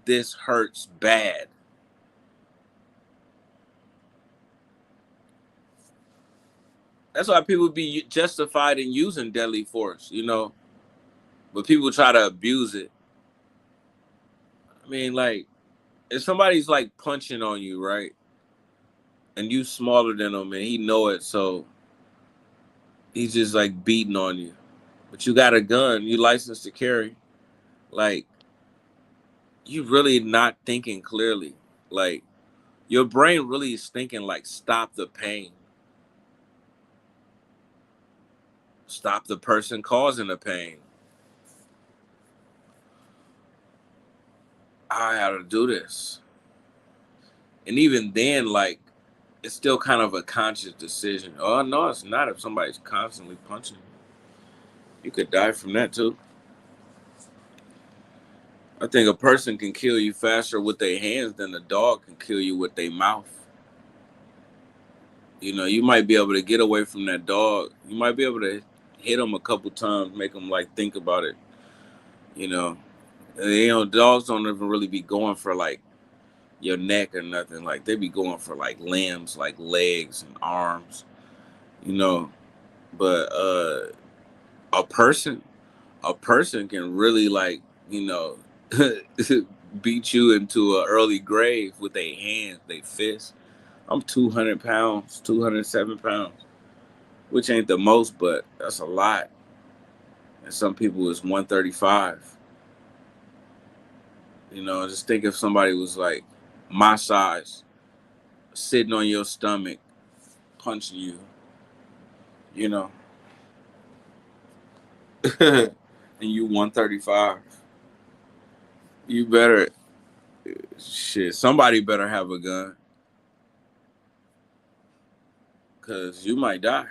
This hurts bad. That's why people be justified in using deadly force, but people try to abuse it. I mean, like, if somebody's like punching on you, right? And you smaller than him and he know it, so he's just like beating on you. But you got a gun, you licensed to carry. Like, you really not thinking clearly. Like, your brain really is thinking like, stop the pain. Stop the person causing the pain. I had to do this. And even then, like, it's still kind of a conscious decision. Oh no, it's not if somebody's constantly punching you. You could die from that too. I think a person can kill you faster with their hands than a dog can kill you with their mouth. You might be able to get away from that dog. You might be able to hit them a couple times, make them like think about it. You know, dogs don't even really be going for like your neck or nothing. Like they be going for like limbs, like legs and arms. You know, but a person, a person can really like beat you into an early grave with their hands, their fists. I'm 200 pounds, 207 pounds, which ain't the most, but that's a lot. And some people is 135. Just think if somebody was like my size, sitting on your stomach, punching you, you know, and you 135. You better, shit, somebody better have a gun, because you might die.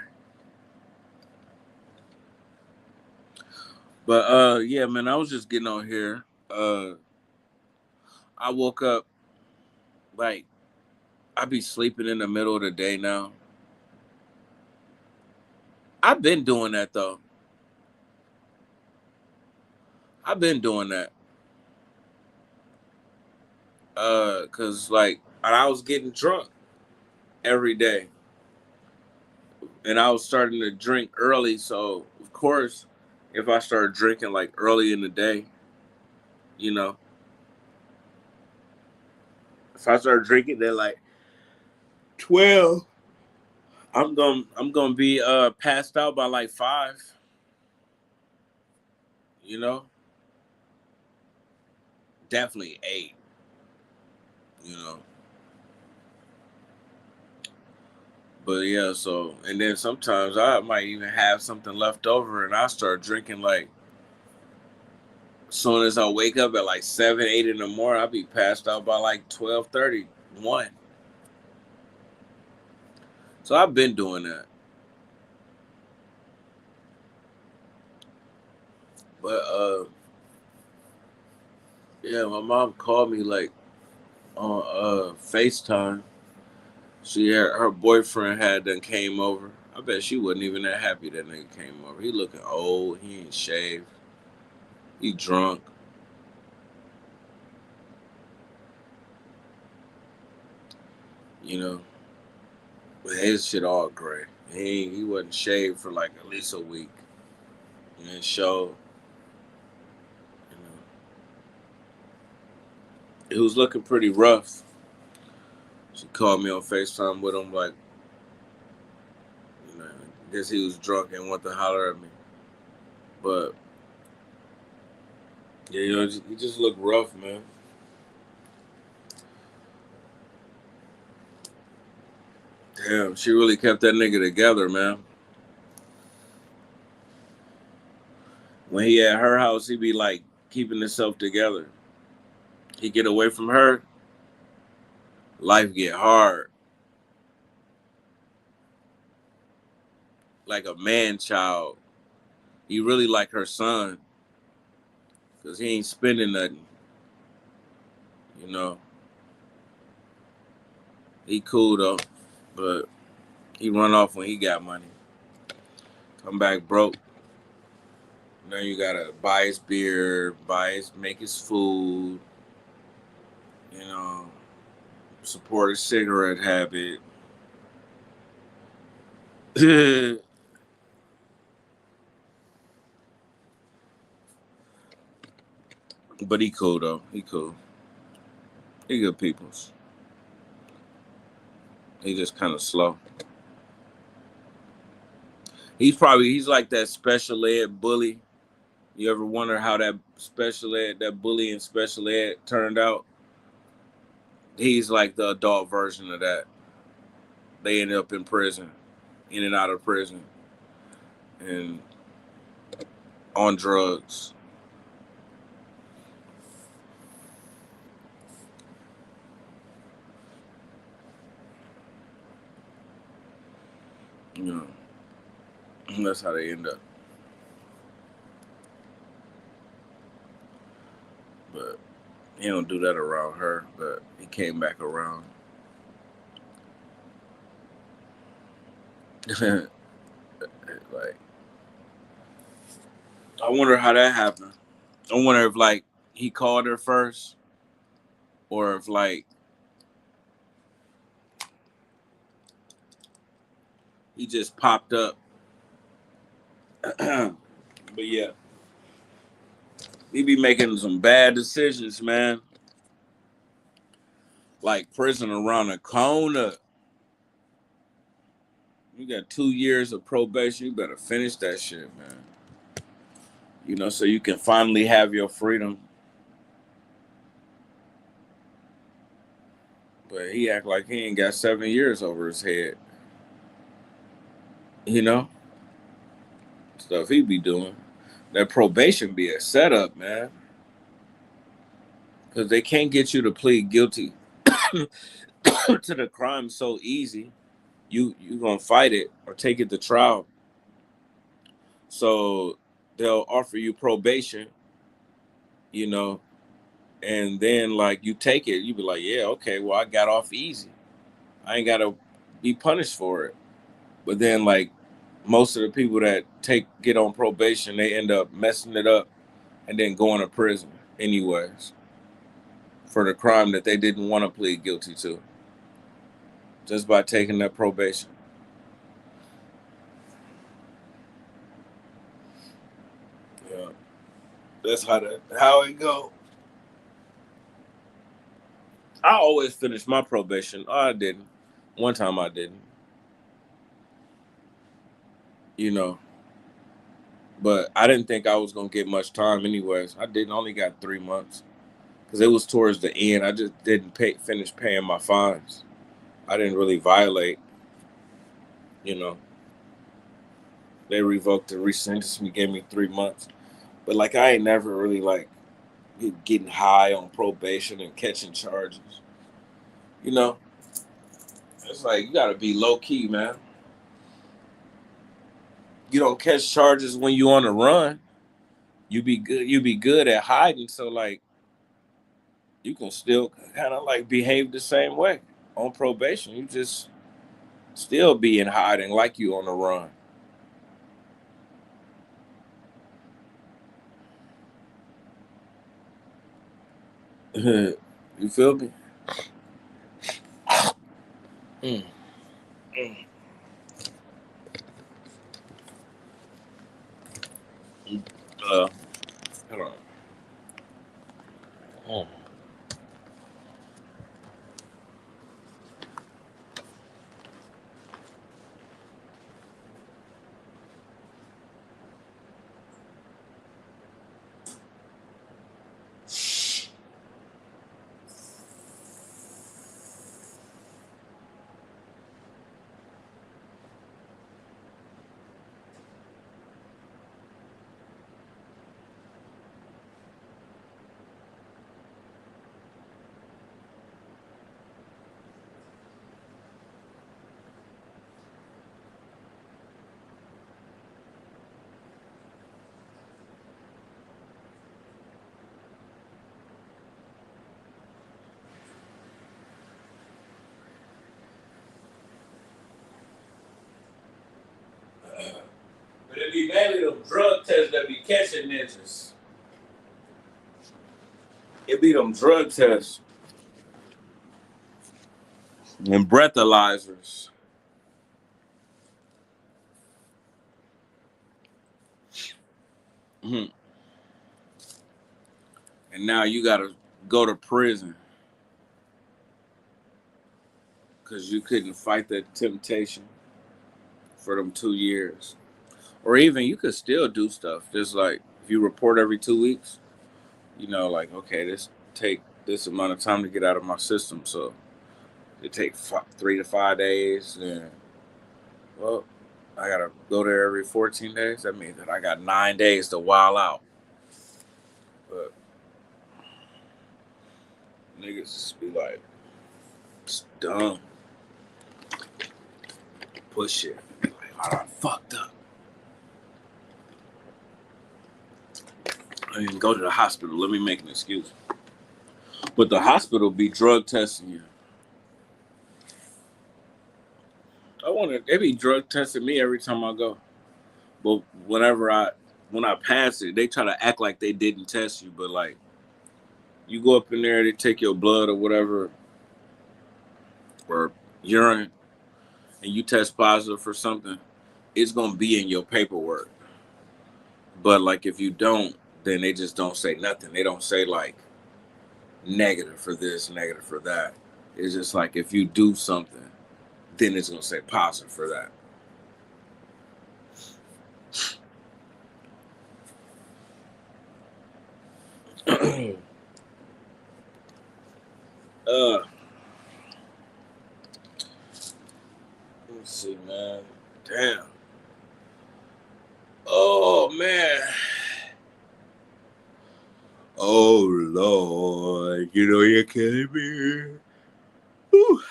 But yeah, man, I was just getting on here. I woke up like I be sleeping in the middle of the day now. I've been doing that though. I've been doing that. Cause like I was getting drunk every day. And I was starting to drink early, so of course, if I started drinking like early in the day, you know, if I started drinking at like 12, I'm gonna be passed out by like 5, you know, definitely 8. you know. But yeah, so and then sometimes I might even have something left over, and I start drinking like as soon as I wake up at like 7, 8 in the morning. I'll be passed out by like 12:30, 1. So I've been doing that. But yeah, my mom called me like on FaceTime. She had, her boyfriend had done came over. I bet she wasn't even that happy that nigga came over. He looking old. He ain't shaved. He drunk. You know, but his shit all gray. He wasn't shaved for like at least a week. And show, you know, it was looking pretty rough. She called me on FaceTime with him like, you know, I guess he was drunk and wanted to holler at me. But yeah, you know, he just looked rough, man. Damn, she really kept that nigga together, man. When he at her house, he be like keeping himself together. He get away from her, life get hard. Like a man child. He really like her son. Cause he ain't spending nothing. You know. He cool though. But he run off when he got money. Come back broke. Now you gotta buy his beer, make his food, you know, support his cigarette habit. But he cool though. He cool. He good peoples. He just kind of slow. He's like that special ed bully. You ever wonder how that bully in special ed turned out? He's like the adult version of that. They ended up in prison, in and out of prison, and on drugs. You know, that's how they end up. But he don't do that around her. But he came back around. Like, I wonder how that happened. I wonder if like he called her first, or if like he just popped up. But yeah, he be making some bad decisions, man. Like prison around the corner. You got 2 years of probation. You better finish that shit, man. You know, so you can finally have your freedom. But he act like he ain't got 7 years over his head. You know, stuff he be doing. That probation be a setup, man. Because they can't get you to plead guilty to the crime so easy. You gonna fight it or take it to trial. So they'll offer you probation, you know, and then like you take it, you be like, yeah, okay, well I got off easy. I ain't gotta be punished for it. But then like most of the people that get on probation, they end up messing it up and then going to prison anyways for the crime that they didn't want to plead guilty to just by taking that probation. Yeah, that's how it go. I always finish my probation. Oh, I didn't. One time I didn't. You know, but I didn't think I was gonna get much time anyways. I didn't. Only got 3 months. because it was towards the end. I just didn't finish paying my fines. I didn't really violate, you know. They revoked and resentenced me, gave me 3 months. But like I ain't never really like getting high on probation and catching charges. You know, it's like you gotta be low key, man. You don't catch charges when you on the run. You be good. You be good at hiding. So like you can still kind of like behave the same way on probation. You just still be in hiding like you on the run. You feel me? Mm, mm, mm. Hold on. Mm. But it be mainly them drug tests that be catching ninjas. It be them drug tests and breathalyzers. Mhm. And now you gotta go to prison because you couldn't fight that temptation for them 2 years. Or even you could still do stuff. Just like if you report every 2 weeks, like okay, this take this amount of time to get out of my system. So it takes 3 to 5 days. And well, I gotta go there every 14 days. That means that I got 9 days to wild out. But niggas just be like, it's dumb. Push it. Like, I done fucked up. I didn't go to the hospital. Let me make an excuse. But the hospital be drug testing you. They be drug testing me every time I go. But when I pass it, they try to act like they didn't test you. But like, you go up in there, they take your blood or whatever, or urine, and you test positive for something, it's gonna be in your paperwork. But like, if you don't, then they just don't say nothing. They don't say like negative for this, negative for that. It's just like if you do something, then it's gonna say positive for that. Let me see, man. Damn. Oh man. Oh Lord. You're killing me. Whew.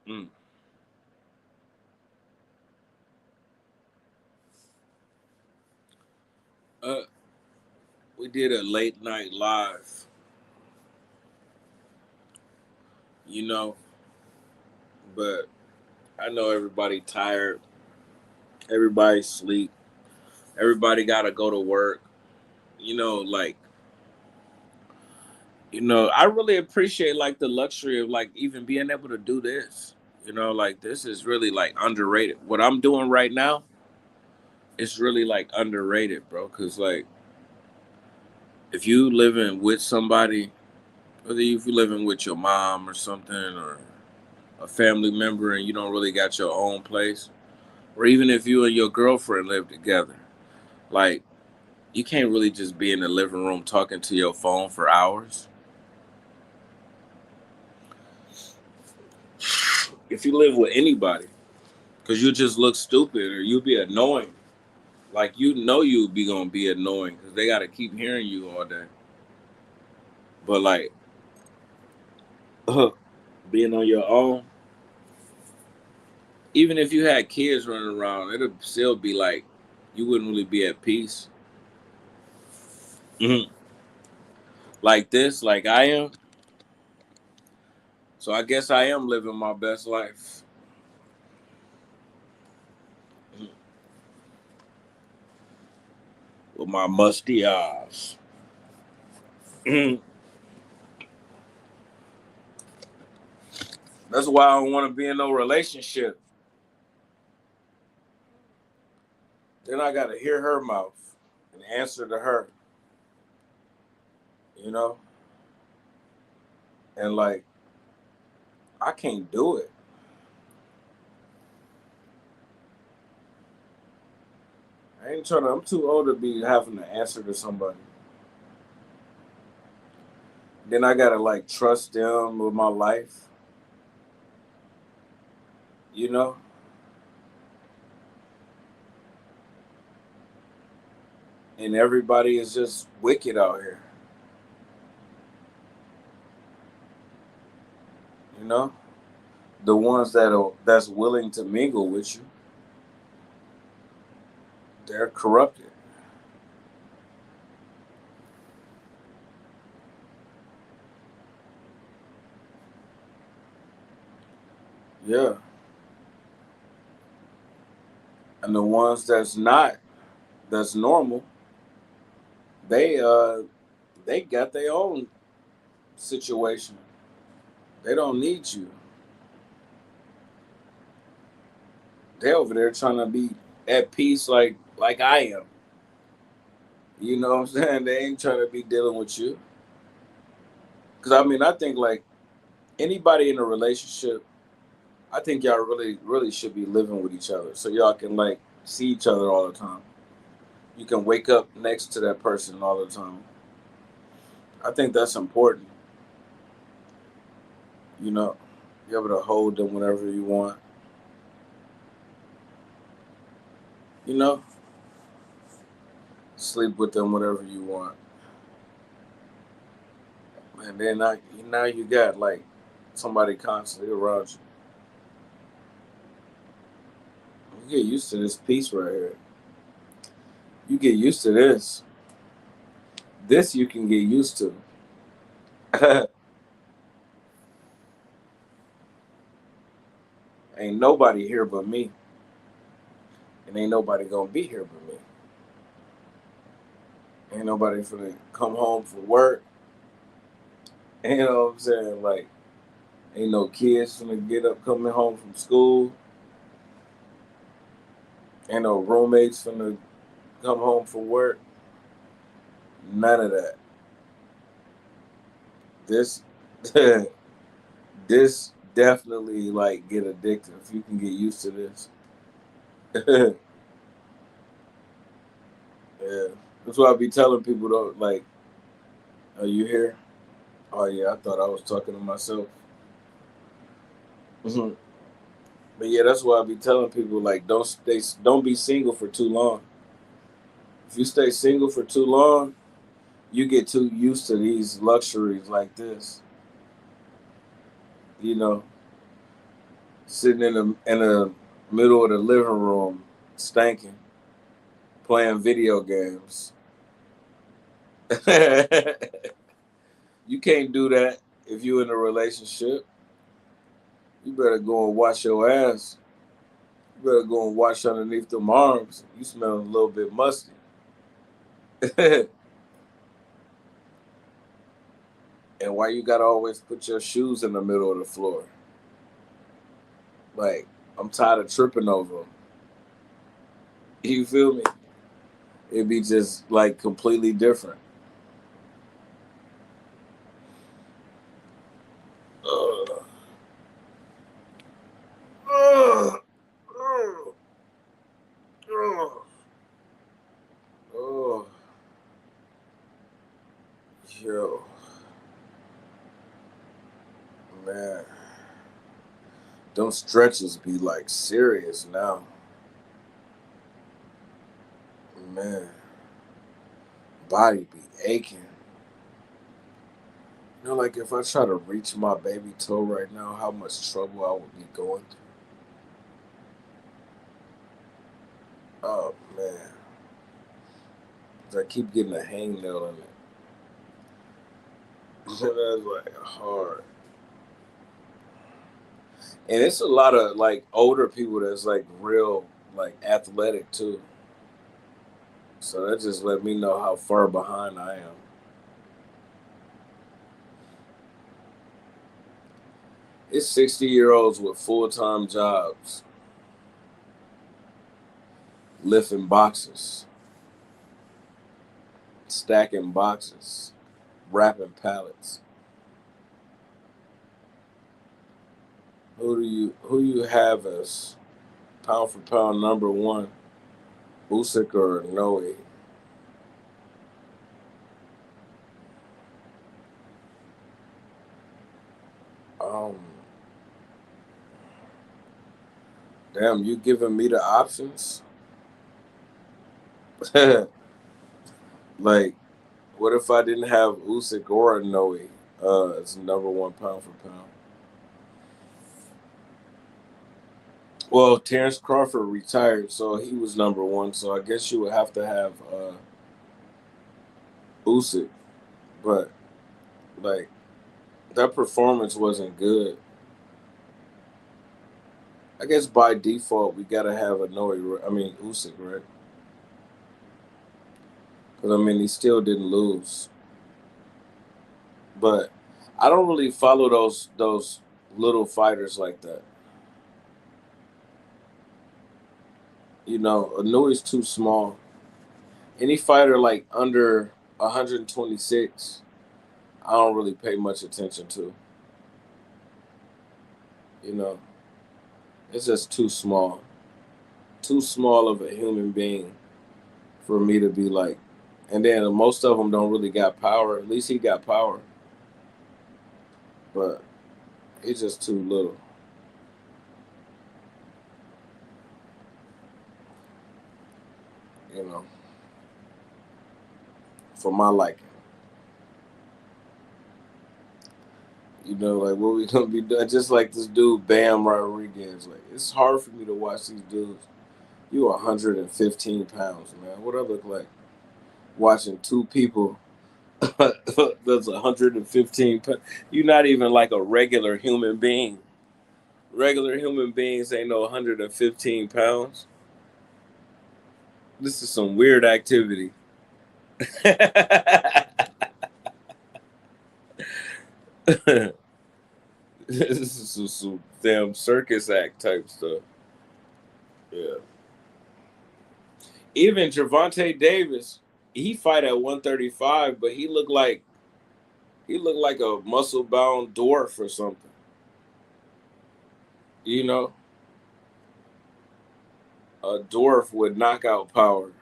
Mm. Uh, we did a late night live, you know, but I know everybody tired. Everybody sleep. Everybody gotta go to work. Like, I really appreciate like the luxury of like even being able to do this. Like this is really like underrated. What I'm doing right now is really like underrated, bro. Cause like if you living with somebody, whether if you living with your mom or something or a family member and you don't really got your own place, or even if you and your girlfriend live together, like You can't really just be in the living room talking to your phone for hours. If you live with anybody, because you just look stupid or you'll be annoying. Like, you know, you'll be going to be annoying because they got to keep hearing you all day. But, like, being on your own, even if you had kids running around, it'll still be like you wouldn't really be at peace. Mm-hmm. Like this, like I am. So I guess I am living my best life. Mhm. With my musty eyes. Mhm. That's why I don't want to be in no relationship. Then I got to hear her mouth and answer to her, you know? And like, I can't do it. I ain't trying to, I'm too old to be having to answer to somebody. Then I got to like trust them with my life, you know? And everybody is just wicked out here, you know? The ones that's willing to mingle with you, they're corrupted. Yeah. And the ones that's normal, they uh they got their own situation. They don't need you. They over there trying to be at peace like I am. You know what I'm saying? They ain't trying to be dealing with you. Cause I mean I think like anybody in a relationship, I think y'all really should be living with each other. So y'all can like see each other all the time. You can wake up next to that person all the time. I think that's important, you know. Be able to hold them whenever you want, you know. Sleep with them whenever you want, and then now you got like somebody constantly around you. You get used to this peace right here. You get used to this. This you can get used to. Ain't nobody here but me, and ain't nobody gonna be here but me. Ain't nobody finna come home from work. You know what I'm saying? Like, ain't no kids finna get up coming home from school. Ain't no roommates finna come home from work. None of that. This this definitely like get addictive. You can get used to this. Yeah. That's why I be telling people though, like, are you here? Oh yeah, I thought I was talking to myself. Mhm. But yeah, that's why I be telling people like don't be single for too long. If you stay single for too long, you get too used to these luxuries like this. You know, sitting in the middle of the living room, stanking, playing video games. You can't do that if you're in a relationship. You better go and wash your ass. You better go and wash underneath them arms. You smell a little bit musty. And why you gotta always put your shoes in the middle of the floor? Like, I'm tired of tripping over them. You feel me? It'd be just like completely different. Ugh. Ugh. Ugh. Ugh. Ugh. Yo, man, them stretches be like serious now. Man, body be aching. You know, like if I try to reach my baby toe right now, how much trouble I would be going through. Oh man, 'cause I keep getting a hangnail in it. That's like hard. And it's a lot of like older people that's like real like athletic too. So that just let me know how far behind I am. It's 60-year-olds with full-time jobs, lifting boxes, stacking boxes, wrapping pallets. Who you have as pound for pound number one, Usyk or Noe? Um, damn, you giving me the options? Like, what if I didn't have Usyk or Noe as number one pound for pound? Well, Terrence Crawford retired, so he was number one. So I guess you would have to have Usyk, but like that performance wasn't good. I guess by default we gotta have a Noe. I mean Usyk, right? Because I mean he still didn't lose, but I don't really follow those little fighters like that. You know, Noe's too small. Any fighter like under 126, I don't really pay much attention to. You know, it's just too small of a human being for me to be like. And then most of them don't really got power. At least he got power, but he's just too little. You know, for my liking. You know, like what we gonna be doing? Just like this dude Bam Rodriguez. Like it's hard for me to watch these dudes. You 115 pounds, man. What I look like watching two people that's 115 pounds. You're not even like a regular human being. Regular human beings ain't no 115 pounds. This is some weird activity. This is some damn circus act type stuff. Yeah. Even Gervonta Davis, he fight at 135, but he looked like a muscle bound dwarf or something. You know, a dwarf with knockout power.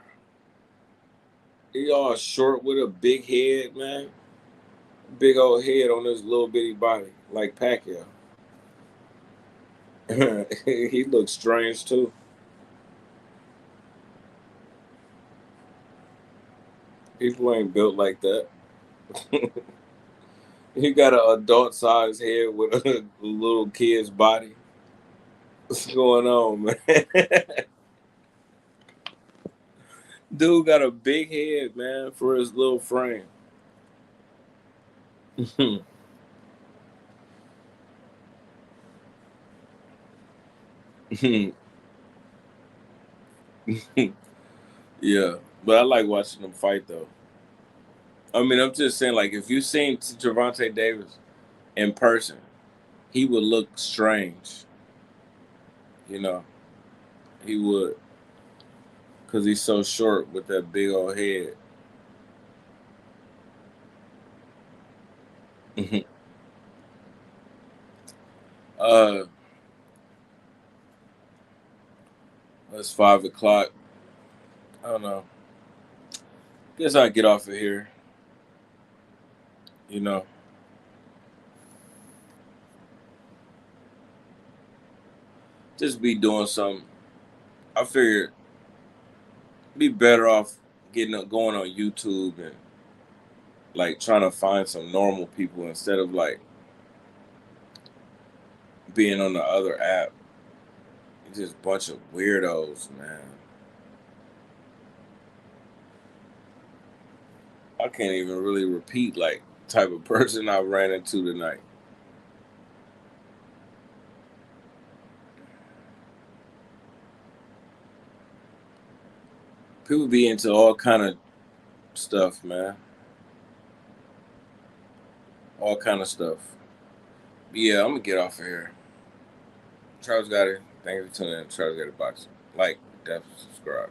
He all short with a big head, man. Big old head on his little bitty body, like Pacquiao. He looks strange too. People ain't built like that. He got an adult sized head with a little kid's body. What's going on, man? Dude got a big head, man, for his little frame. Yeah, but I like watching them fight though. I mean, I'm just saying, like, if you seen Gervonta Davis in person, he would look strange. You know, he would, because he's so short with that big old head. uh, it's 5 o'clock. I don't know. Guess I'll get off of here. You know, just be doing something. I figured be better off going on YouTube and like trying to find some normal people instead of like being on the other app. It's just a bunch of weirdos, man. I can't even really repeat like type of person I ran into tonight. People be into all kind of stuff, man. All kind of stuff. Yeah, I'm gonna get off of here. Charles got it. Thank you for tuning in. Charles got it box. Like, definitely subscribe.